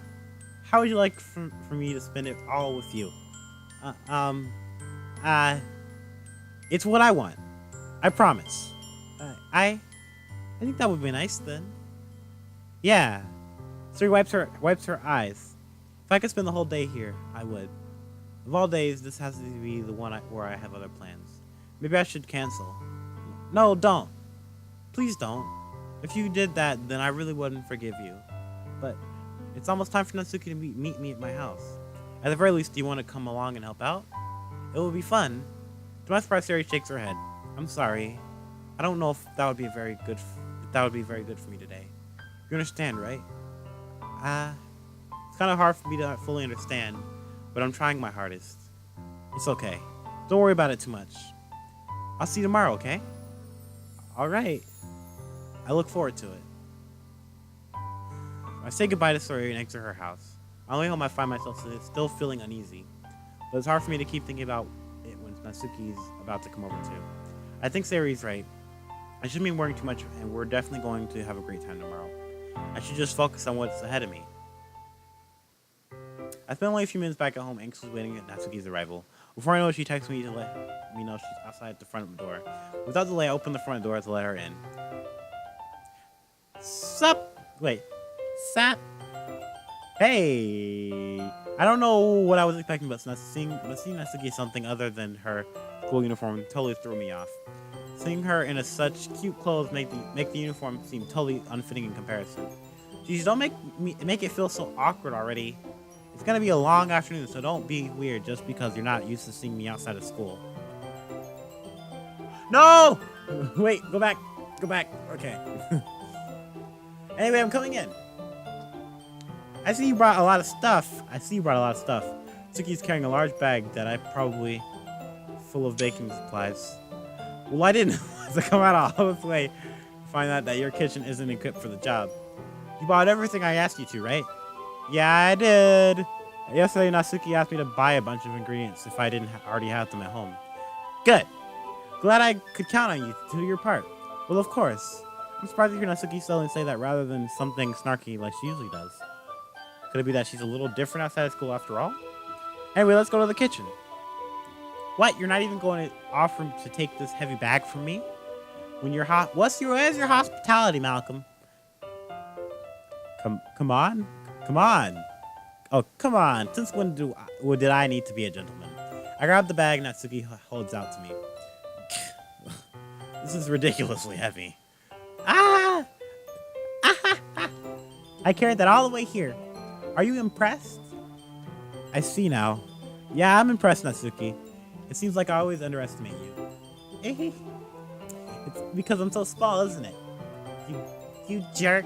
How would you like for me to spend it all with you? It's what I want. I promise. I think that would be nice then. Yeah. Sari wipes her eyes. If I could spend the whole day here, I would. Of all days, this has to be the one where I have other plans. Maybe I should cancel. No, don't. Please don't. If you did that, then I really wouldn't forgive you. But it's almost time for Natsuki to meet me at my house. At the very least, do you want to come along and help out? It will be fun. To my surprise, Sari shakes her head. I'm sorry. I don't know if that would be very good for me today. You understand, right? It's kind of hard for me to fully understand, but I'm trying my hardest. It's okay. Don't worry about it too much. I'll see you tomorrow, okay? Alright. I look forward to it. I say goodbye to Sari and exit her house. On the way home, I find myself still feeling uneasy, but it's hard for me to keep thinking about it when Natsuki's about to come over too. I think Sari's right. I shouldn't be worrying too much, and we're definitely going to have a great time tomorrow. I should just focus on what's ahead of me. I spent only a few minutes back at home, anxiously waiting at Natsuki's arrival. Before I know it, she texts me to let me know she's outside the front door. Without delay, I open the front door to let her in. Sup? Hey! I don't know what I was expecting, but seeing Natsuki something other than her school uniform totally threw me off. Seeing her in such cute clothes make the uniform seem totally unfitting in comparison. Jeez, don't make it feel so awkward already. It's gonna be a long afternoon, so don't be weird just because you're not used to seeing me outside of school. No! Wait, go back. Okay. Anyway, I'm coming in. I see you brought a lot of stuff. Tsuki's carrying a large bag that I probably full of baking supplies. Well, I didn't want to come out all this way to find out that your kitchen isn't equipped for the job. You bought everything I asked you to, right? Yeah, I did. Yesterday, Natsuki asked me to buy a bunch of ingredients if I didn't already have them at home. Good. Glad I could count on you to do your part. Well, of course. I'm surprised to hear Natsuki suddenly say that rather than something snarky like she usually does. Could it be that she's a little different outside of school after all? Anyway, let's go to the kitchen. What? You're not even going to offer to take this heavy bag from me? When you're where's your hospitality, Malcolm? Come on. Oh, come on. Since when did I need to be a gentleman? I grab the bag Natsuki holds out to me. This is ridiculously heavy. I carried that all the way here. Are you impressed? I see now. Yeah, I'm impressed, Natsuki. It seems like I always underestimate you. It's because I'm so small, isn't it? You, you jerk.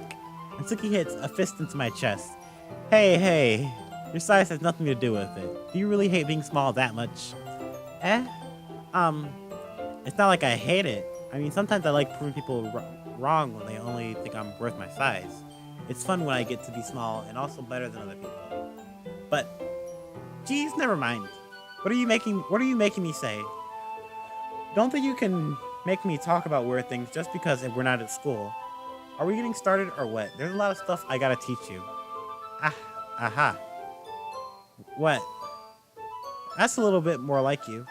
Natsuki hits a fist into my chest. Hey, your size has nothing to do with it. Do you really hate being small that much? Eh? Um, it's not like I hate it. I mean, sometimes I like proving people wrong when they only think I'm worth my size. It's fun when I get to be small and also better than other people. But, geez, never mind. What are you making me say? Don't think you can make me talk about weird things just because we're not at school. Are we getting started or what? There's a lot of stuff I gotta teach you. Ah, aha. What? That's a little bit more like you.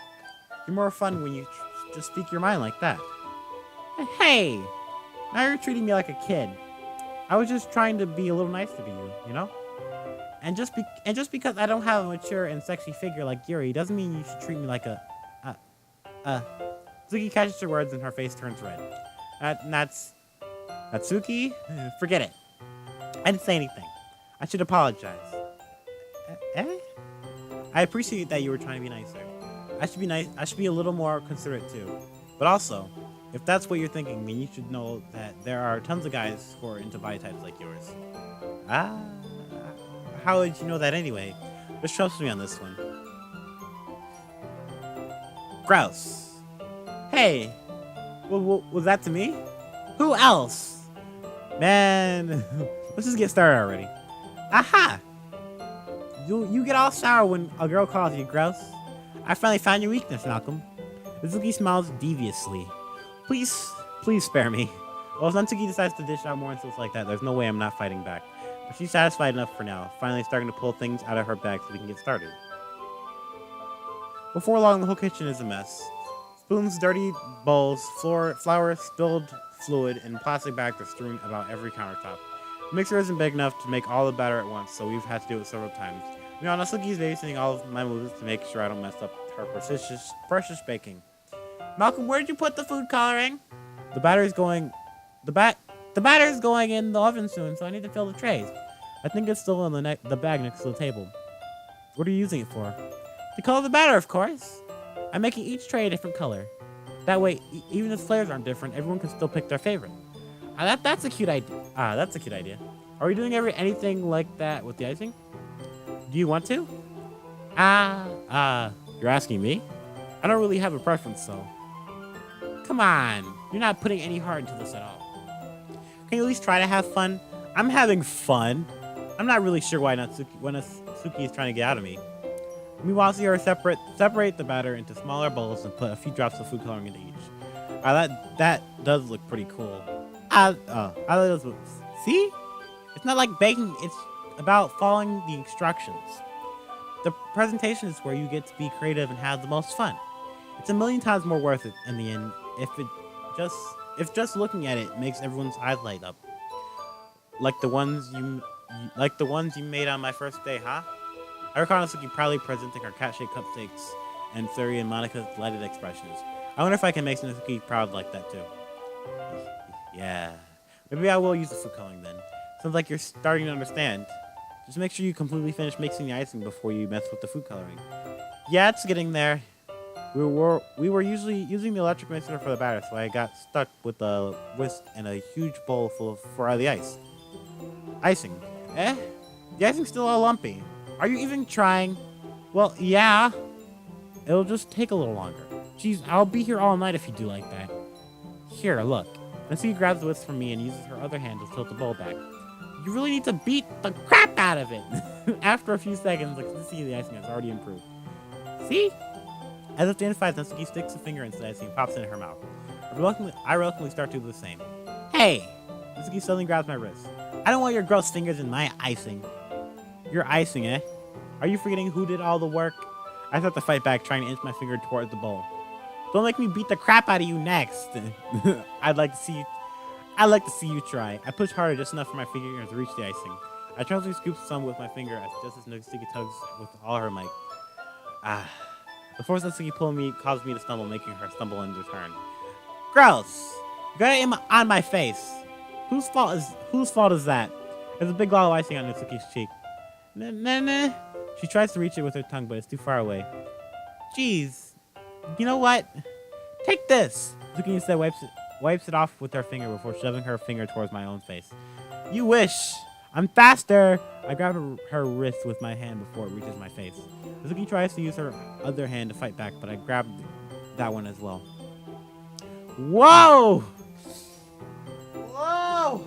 You're more fun when you just speak your mind like that. Hey! Now you're treating me like a kid. I was just trying to be a little nicer to you, you know? And just because I don't have a mature and sexy figure like Yuri doesn't mean you should treat me like a Suki catches her words and her face turns red. That's Natsuki? Forget it. I didn't say anything. I should apologize. Eh? I appreciate that you were trying to be nicer. I should be nice. I should be a little more considerate too. But also, if that's what you're thinking, then you should know that there are tons of guys who are into body types like yours. How would you know that anyway? Just trust me on this one. Grouse. Hey, was that to me? Who else? Man, let's just get started already. Aha! You get all sour when a girl calls you grouse. I finally found your weakness, Malcolm. Mizuki smiles deviously. Please spare me. Well, if Natsuki decides to dish out more insults like that, there's no way I'm not fighting back. But she's satisfied enough for now, finally starting to pull things out of her bag so we can get started. Before long, the whole kitchen is a mess. Spoons, dirty bowls, flour, spilled fluid, and plastic bags are strewn about every countertop. The mixer isn't big enough to make all the batter at once, so we've had to do it several times. Meanwhile, Natsuki's babysitting all of my moves to make sure I don't mess up her precious baking. Malcolm, where did you put the food coloring? The batter's going in the oven soon, so I need to fill the trays. I think it's still in the bag next to the table. What are you using it for? To color the batter, of course. I'm making each tray a different color. That way, even if flavors aren't different, everyone can still pick their favorite. That's a cute idea. That's a cute idea. Are we doing anything like that with the icing? Do you want to? You're asking me? I don't really have a preference, so. Come on, you're not putting any heart into this at all. Can you at least try to have fun? I'm having fun. I'm not really sure why Natsuki is trying to get out of me. Meanwhile, see her separate the batter into smaller bowls and put a few drops of food coloring into each. That does look pretty cool. See? It's not like baking, it's about following the instructions. The presentation is where you get to be creative and have the most fun. It's a million times more worth it in the end if just looking at it makes everyone's eyes light up. Like the ones you made on my first day, huh? I recall Natsuki proudly presenting her cat-shaped cupcakes and Flurry and Monica's delighted expressions. I wonder if I can make Natsuki proud like that too. Yeah. Maybe I will use the food coloring then. Sounds like you're starting to understand. Just make sure you completely finish mixing the icing before you mess with the food coloring. Yeah, it's getting there. We were usually using the electric mixer for the batter, so I got stuck with a whisk and a huge bowl full of the icing. Eh? The icing's still all lumpy. Are you even trying? Well, yeah. It'll just take a little longer. Jeez, I'll be here all night if you do like that. Here, look. Natsuki grabs the whisk from me and uses her other hand to tilt the bowl back. You really need to beat the crap out of it. After a few seconds, the consistency of the icing has already improved. See? As if to emphasize, Natsuki sticks a finger into the icing and pops it in her mouth. I reluctantly start to do the same. Hey! Natsuki suddenly grabs my wrist. I don't want your gross fingers in my icing. Your icing, eh? Are you forgetting who did all the work? I start to fight back, trying to inch my finger toward the bowl. Don't make me beat the crap out of you next. I'd like to see you try. I push harder just enough for my finger to reach the icing. I tranquilly scoop some with my finger just as Natsuki tugs with all her might. The force Natsuki pulling me caused me to stumble, making her stumble in return. Gross! You got it on my face. Whose fault is that? There's a big glob of icing on Natsuki's cheek. Nah. She tries to reach it with her tongue, but it's too far away. Jeez. You know what? Take this. Zuki instead wipes it off with her finger before shoving her finger towards my own face. You wish. I'm faster. I grab her wrist with my hand before it reaches my face. Zuki tries to use her other hand to fight back, but I grabbed that one as well. Whoa! Whoa!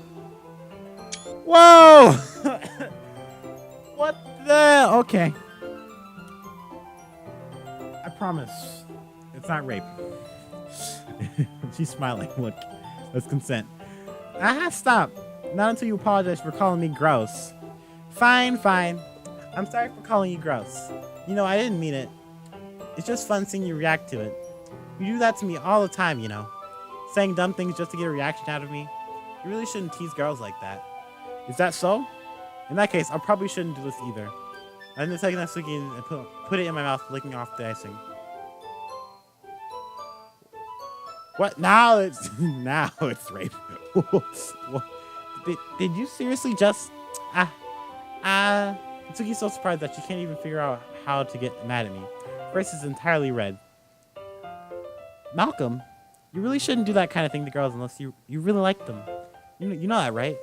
Whoa! What the? Okay. I promise. It's not rape. She's smiling. Look. Let's consent. Stop. Not until you apologize for calling me gross. Fine. I'm sorry for calling you gross. You know, I didn't mean it. It's just fun seeing you react to it. You do that to me all the time, you know. Saying dumb things just to get a reaction out of me. You really shouldn't tease girls like that. Is that so? In that case, I probably shouldn't do this either. I'm gonna take that Suki and put it in my mouth, licking off the icing. What? Now it's rape. Did you seriously just Suki's so surprised that she can't even figure out how to get mad at me. Her face is entirely red. Malcolm, you really shouldn't do that kind of thing to girls unless you really like them. You know that, right?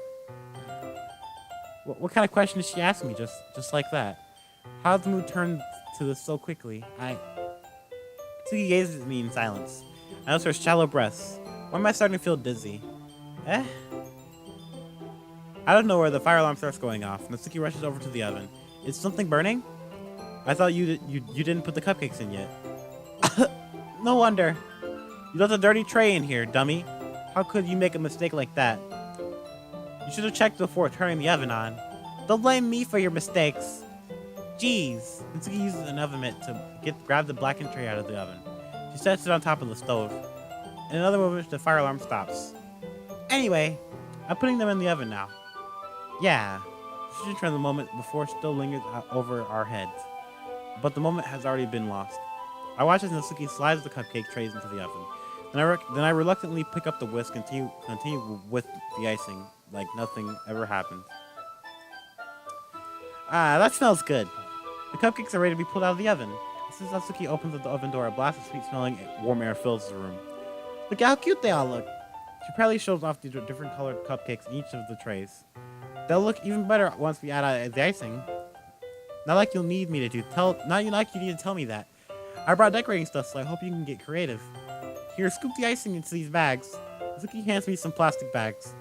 What kind of question did she ask me just like that? How did the mood turn to this so quickly? Suki gazes at me in silence. I notice her shallow breaths. Why am I starting to feel dizzy? Out of nowhere, the fire alarm starts going off, and Natsuki rushes over to the oven. Is something burning? I thought you didn't put the cupcakes in yet. No wonder. You left a dirty tray in here, dummy. How could you make a mistake like that? You should have checked before turning the oven on. Don't blame me for your mistakes. Jeez. Natsuki uses an oven mitt to grab the blackened tray out of the oven. She sets it on top of the stove. In another moment, the fire alarm stops. Anyway, I'm putting them in the oven now. Yeah. She should turn the moment before still lingers over our heads. But the moment has already been lost. I watch as Natsuki slides the cupcake trays into the oven. Then I reluctantly pick up the whisk and continue with the icing like nothing ever happened. That smells good. The cupcakes are ready to be pulled out of the oven. As soon as Natsuki opens the oven door, a blast of sweet-smelling warm air fills the room. Look how cute they all look. She proudly shows off the different colored cupcakes in each of the trays. They'll look even better once we add the icing. Not like you need to tell me that. I brought decorating stuff, so I hope you can get creative. Here, scoop the icing into these bags. Natsuki hands me some plastic bags.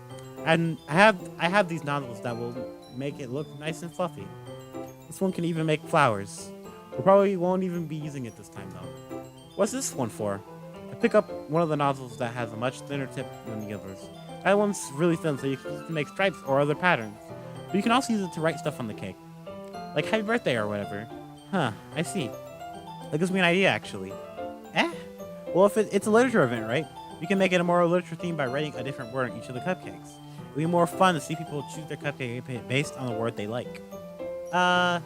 And I have these nozzles that will make it look nice and fluffy. This one can even make flowers. We probably won't even be using it this time though. What's this one for? I pick up one of the nozzles that has a much thinner tip than the others. That one's really thin, so you can use it to make stripes or other patterns. But you can also use it to write stuff on the cake. Like happy birthday or whatever. Huh, I see. That gives me an idea actually. Well, if it's a literature event, right? We can make it a more literature theme by writing a different word on each of the cupcakes. It'll be more fun to see people choose their cupcake based on the word they like. I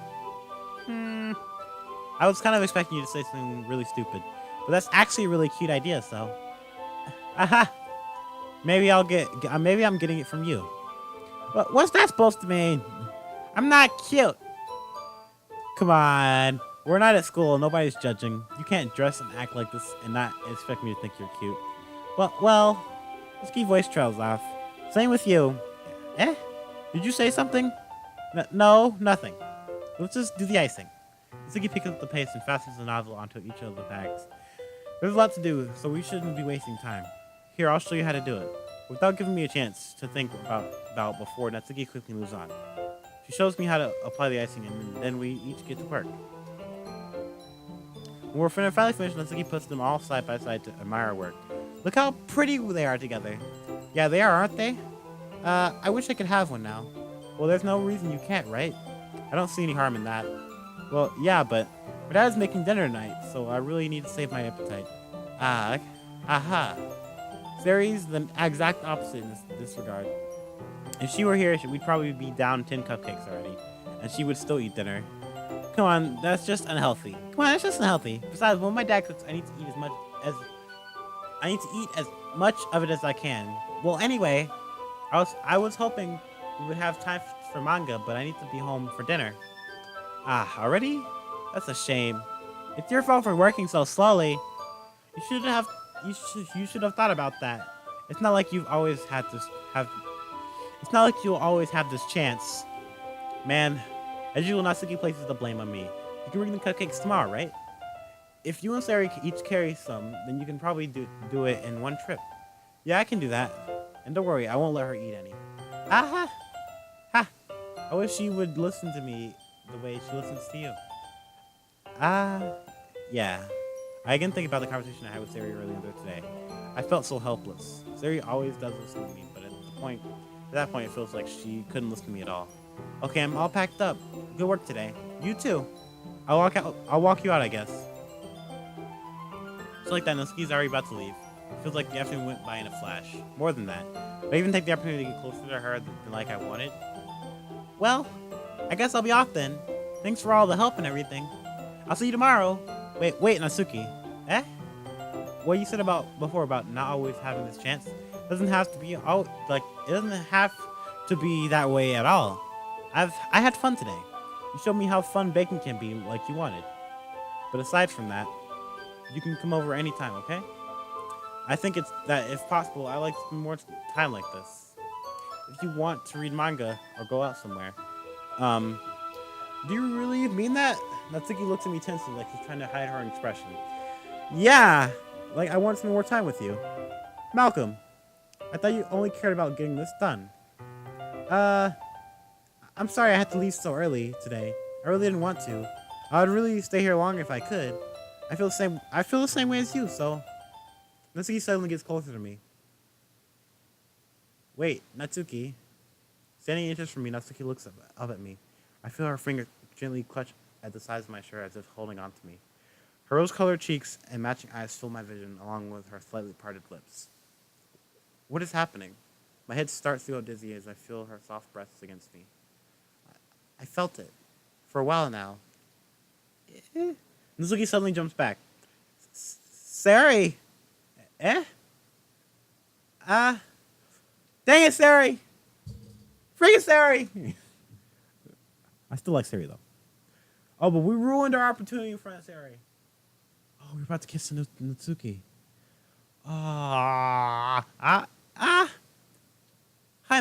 was kind of expecting you to say something really stupid, but that's actually a really cute idea, so. Aha! Maybe I'm getting it from you. What's that supposed to mean? I'm not cute. Come on. We're not at school. Nobody's judging. You can't dress and act like this and not expect me to think you're cute. Well, Husky voice trails off. Same with you. Did you say something? No, nothing. Let's just do the icing. Ziggy picks up the paste and fastens the nozzle onto each of the bags. There's a lot to do, so we shouldn't be wasting time. Here, I'll show you how to do it. Without giving me a chance to think about before, Natsuki quickly moves on. She shows me how to apply the icing, and then we each get to work. When we're finally finished, Natsuki puts them all side by side to admire our work. Look how pretty they are together. Yeah, they are, aren't they? I wish I could have one now. Well, there's no reason you can't, right? I don't see any harm in that. Well, yeah, but my dad's making dinner tonight, so I really need to save my appetite. Aha. Sary's the exact opposite in this regard. If she were here, we'd probably be down 10 cupcakes already, and she would still eat dinner. Come on, that's just unhealthy. Besides, when my dad cooks, I need to eat as much of it as I can. Well, anyway, I was hoping we would have time for manga, but I need to be home for dinner. Ah, already? That's a shame. It's your fault for working so slowly. You should have you should have thought about that. It's not like you've always had this have it's not like you'll always have this chance. Man, as usual, Natsuki places the blame on me. You can bring the cupcakes tomorrow, right? If you and Sari each carry some, then you can probably do it in one trip. Yeah, I can do that. And don't worry, I won't let her eat any. Aha! Ha! I wish she would listen to me the way she listens to you. Yeah. I again think about the conversation I had with Sari earlier today. I felt so helpless. Sari always does listen to me, but at that point, it feels like she couldn't listen to me at all. Okay, I'm all packed up. Good work today. You too. I'll walk you out, I guess. Just like that, Natsuki's already about to leave. It feels like the afternoon went by in a flash. More than that. I even take the opportunity to get closer to her than like I wanted. Well, I guess I'll be off then. Thanks for all the help and everything. I'll see you tomorrow. Wait, Natsuki. Eh? What you said before about not always having this chance doesn't have to be it doesn't have to be that way at all. I had fun today. You showed me how fun baking can be like you wanted. But aside from that, you can come over anytime, okay? I think it's that if possible, I like to spend more time like this. If you want to read manga or go out somewhere, do you really mean that? Natsuki looks at me tensely like she's trying to hide her expression. Yeah, like I want to spend more time with you. Malcolm, I thought you only cared about getting this done. I'm sorry I had to leave so early today. I really didn't want to. I would really stay here longer if I could. I feel the same way as you, so Natsuki suddenly gets closer to me. Wait, Natsuki. Standing interest from me, Natsuki looks up at me. I feel her finger gently clutch at the sides of my shirt as if holding on to me. Her rose-colored cheeks and matching eyes fill my vision along with her slightly parted lips. What is happening? My head starts to go dizzy as I feel her soft breasts against me. I felt it. For a while now. Natsuki suddenly jumps back. Sari! Eh? Dang it, Sari! Freaking Sari! I still like Sari, though. Oh, but we ruined our opportunity in front of Sari. Oh, we're about to kiss Natsuki. Hi,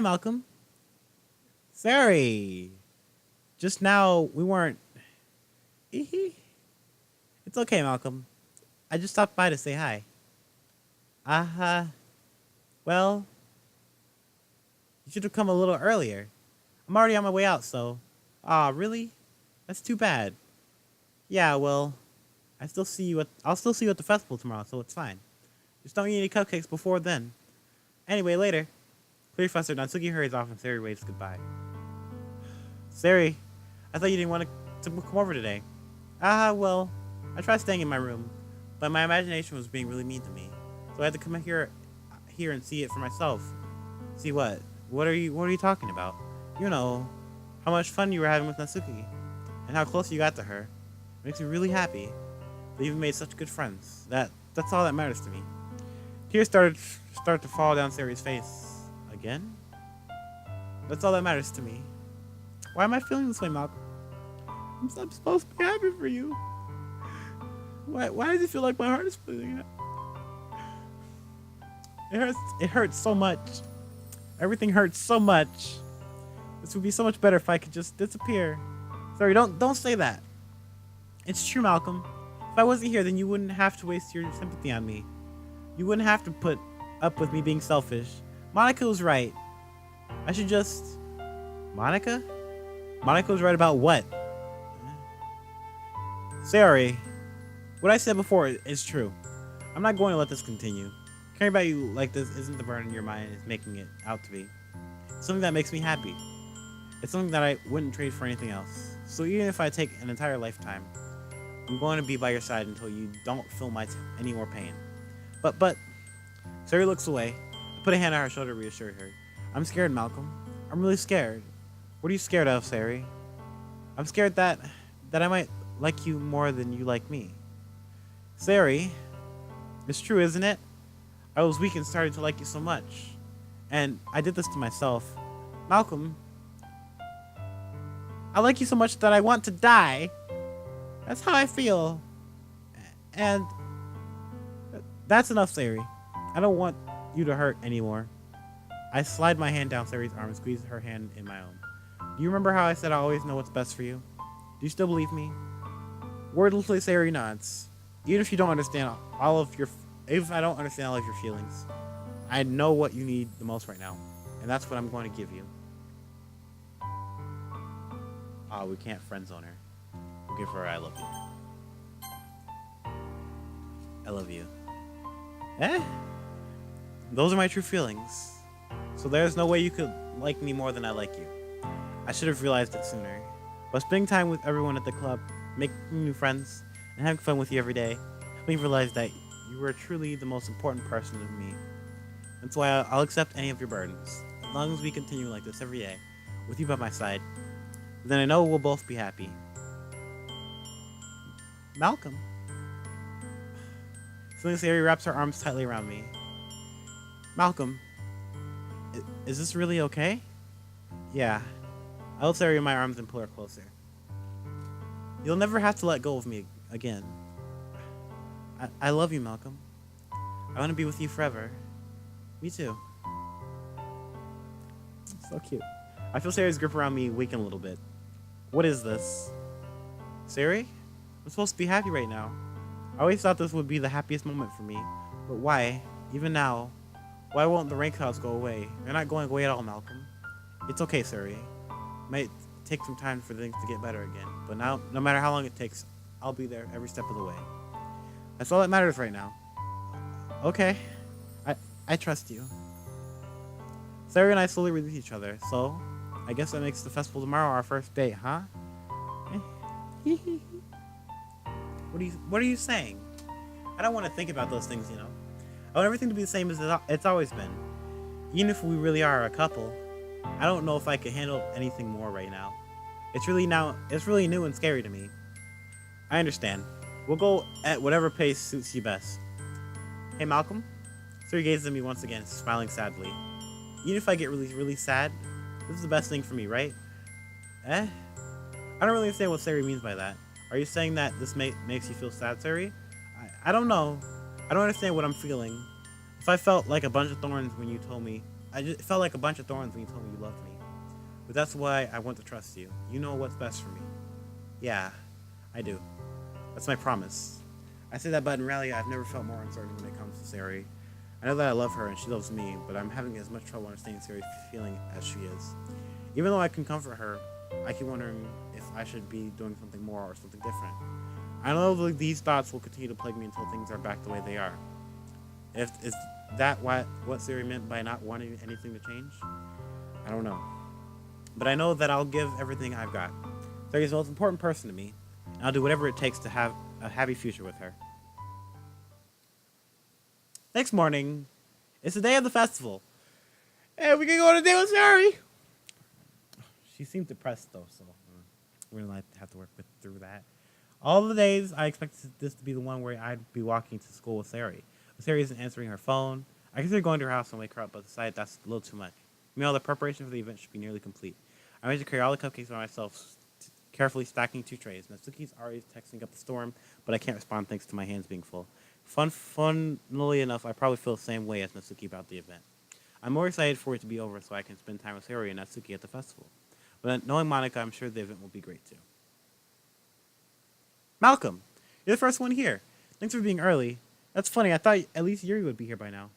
Malcolm. Sari. Just now, we weren't... It's okay, Malcolm. I just stopped by to say hi. Well, you should have come a little earlier. I'm already on my way out, so... really? That's too bad. Yeah, well, I'll still see you at the festival tomorrow, so it's fine. Just don't eat any cupcakes before then. Anyway, later. Clear Fester, Natsuki hurries off and Sari waves goodbye. Sari, I thought you didn't want to come over today. Well, I tried staying in my room, but my imagination was being really mean to me. So I had to come here and see it for myself. See what? What are you talking about? You know, how much fun you were having with Natsuki, and how close you got to her. It makes me really happy that you've made such good friends. That's all that matters to me. Tears start to fall down Sari's face. Again? That's all that matters to me. Why am I feeling this way, Malcolm? I'm supposed to be happy for you. Why does it feel like my heart is bleeding out? It hurts so much. Everything hurts so much. This would be so much better if I could just disappear. Sorry, don't say that. It's true, Malcolm. If I wasn't here, then you wouldn't have to waste your sympathy on me. You wouldn't have to put up with me being selfish. Monica was right. I should just... Monica? Monica was right about what? Sorry. What I said before is true. I'm not going to let this continue. Caring about you like this isn't the burden your mind is making it out to be. It's something that makes me happy. It's something that I wouldn't trade for anything else. So even if I take an entire lifetime, I'm going to be by your side until you don't feel any more pain. But, Sari looks away. I put a hand on her shoulder to reassure her. I'm scared, Malcolm. I'm really scared. What are you scared of, Sari? I'm scared that I might like you more than you like me. Sari, it's true, isn't it? I was weak and started to like you so much. And I did this to myself. Malcolm, I like you so much that I want to die. That's how I feel. And that's enough, Sayori. I don't want you to hurt anymore. I slide my hand down Sayori's arm and squeeze her hand in my own. Do you remember how I said I always know what's best for you? Do you still believe me? Wordlessly, Sayori nods. Even if you don't understand all of your, if I don't understand all of your feelings, I know what you need the most right now, and that's what I'm going to give you. Oh, we can't friend zone her. We'll give her I love you. I love you. Eh? Those are my true feelings. So there's no way you could like me more than I like you. I should have realized it sooner. But spending time with everyone at the club, making new friends, and having fun with you every day, helped me realize that you were truly the most important person to me. That's why I'll accept any of your burdens. As long as we continue like this every day, with you by my side, then I know we'll both be happy. Malcolm. Suddenly, Sayori wraps her arms tightly around me. Malcolm, is this really okay? Yeah. I hold Sayori in my arms and pull her closer. You'll never have to let go of me again. I love you, Malcolm. I want to be with you forever. Me too. So cute. I feel Sayori's grip around me weaken a little bit. What is this? Sayori? I'm supposed to be happy right now. I always thought this would be the happiest moment for me. But why? Even now, why won't the rain clouds go away? They're not going away at all, Malcolm. It's okay, Sayori. It might take some time for things to get better again. But now, no matter how long it takes, I'll be there every step of the way. That's all that matters right now. Okay. I trust you. Sayori and I slowly release each other, so I guess that makes the festival tomorrow our first date, huh? What are you saying? I don't want to think about those things, you know. I want everything to be the same as it's always been. Even if we really are a couple, I don't know if I could handle anything more right now. It's really new and scary to me. I understand. We'll go at whatever pace suits you best. Hey, Malcolm? Sayori gazes at me once again, smiling sadly. Even if I get really sad, this is the best thing for me, right? Eh? I don't really understand what Sayori means by that. Are you saying that this makes you feel sad, Sayori? I don't know. I don't understand what I'm feeling. If I felt like a bunch of thorns when you told me, it felt like a bunch of thorns when you told me you loved me. But that's why I want to trust you. You know what's best for me. Yeah, I do. That's my promise. I say that, but in reality, I've never felt more uncertain when it comes to Sayori. I know that I love her and she loves me, but I'm having as much trouble understanding Sayori's feeling as she is. Even though I can comfort her, I keep wondering if I should be doing something more or something different. I know that these thoughts will continue to plague me until things are back the way they are. Is that what Sayori meant by not wanting anything to change? I don't know. But I know that I'll give everything I've got. Sayori's the most important person to me, and I'll do whatever it takes to have a happy future with her. Next morning, it's the day of the festival. And we can go on a date with Sayori. She seemed depressed though, so we're gonna have to work through that. All the days, I expected this to be the one where I'd be walking to school with Sayori. But Sayori isn't answering her phone. I considered going to her house and wake her up, but decided that's a little too much. Meanwhile, the preparation for the event should be nearly complete. I managed to carry all the cupcakes by myself, carefully stacking 2 trays. Natsuki's already texting up a storm, but I can't respond thanks to my hands being full. Funnily enough, I probably feel the same way as Natsuki about the event. I'm more excited for it to be over so I can spend time with Sayori and Natsuki at the festival. But knowing Monika, I'm sure the event will be great too. Malcolm, you're the first one here. Thanks for being early. That's funny, I thought at least Yuri would be here by now.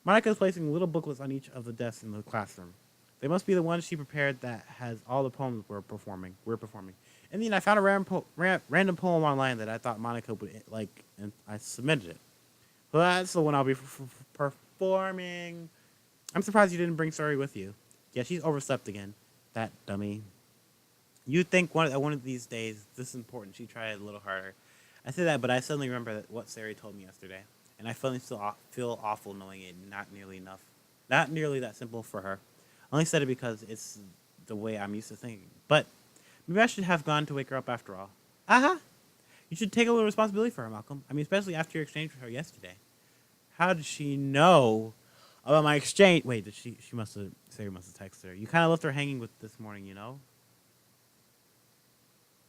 Monika is placing little booklets on each of the desks in the classroom. They must be the ones she prepared that has all the poems we're performing. In the end, I found a random poem online that I thought Monika would like, and I submitted it. So that's the one I'll be performing. I'm surprised you didn't bring Sayori with you. Yeah, she's overslept again. That dummy. You'd think one of these days, this is important, she'd try it a little harder. I say that, but I suddenly remember what Sayori told me yesterday. And I suddenly still feel awful knowing it not nearly that simple for her. I only said it because it's the way I'm used to thinking. But maybe I should have gone to wake her up after all. Uh-huh. You should take a little responsibility for her, Malcolm. I mean, especially after your exchange with her yesterday. How did she know about my exchange? Wait, Sayori must have texted her. You kind of left her hanging with this morning, you know?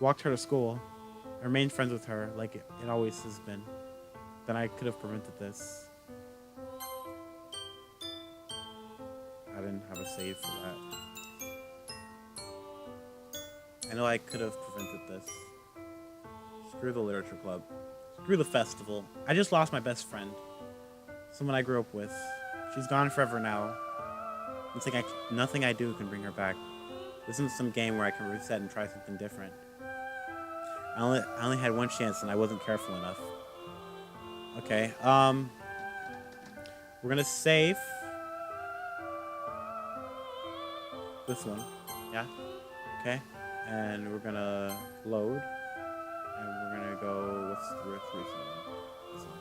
walked her to school, I remained friends with her like it always has been, then I could have prevented this. I didn't have a save for that. I know I could have prevented this. Screw the literature club. Screw the festival. I just lost my best friend. Someone I grew up with. She's gone forever now. Nothing I do can bring her back. This isn't some game where I can reset and try something different. I only had one chance and I wasn't careful enough. Okay, we're gonna save this one. Yeah? Okay. And we're gonna load. And we're gonna go, what's the recent one? This one.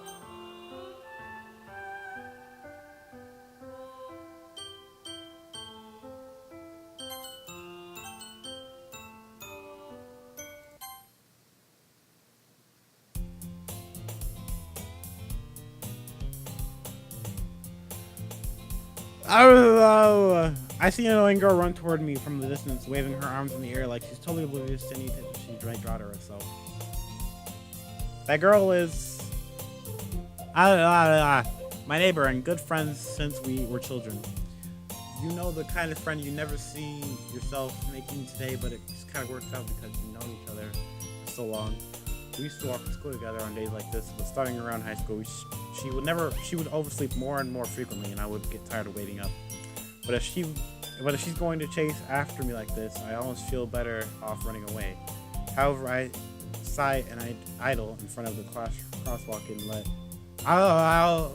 Oh, I see an annoying girl run toward me from the distance, waving her arms in the air like she's totally oblivious to anything she drank water herself. That girl is my neighbor and good friends since we were children. You know, the kind of friend you never see yourself making today, but it just kind of works out because you know each other for so long. We used to walk to school together on days like this, but starting around high school, she would oversleep more and more frequently, and I would get tired of waiting up. But if she's going to chase after me like this, I almost feel better off running away. However, I sigh and I idle in front of the crosswalk and let I'll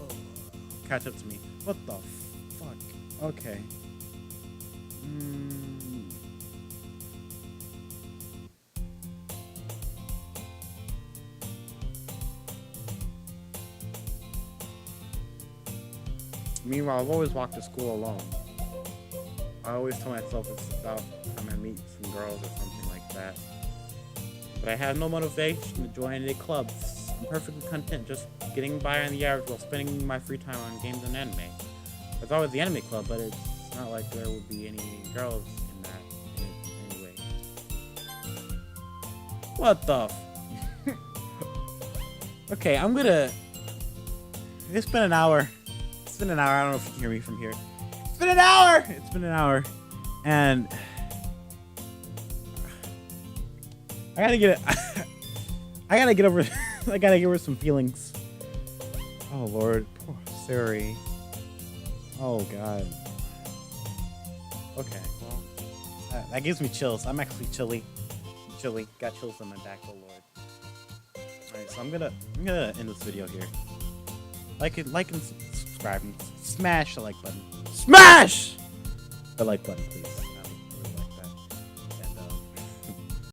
catch up to me. What the fuck? Okay. Meanwhile, I've always walked to school alone. I always tell myself it's about time I meet some girls or something like that. But I have no motivation to join any clubs. I'm perfectly content just getting by on the average while spending my free time on games and anime. There's always the anime club, but it's not like there would be any girls in it anyway. What the Okay, I'm gonna... It's been an hour. I don't know if you can hear me from here. It's been an hour! It's been an hour. And... I gotta get it. I gotta get over... I gotta give her some feelings. Oh, Lord. Poor Sari. Oh, God. Okay, well... that gives me chills. I'm actually chilly. Got chills on my back, oh, Lord. Alright, so I'm gonna end this video here. Like and subscribe and smash the like button. Smash the like button, please.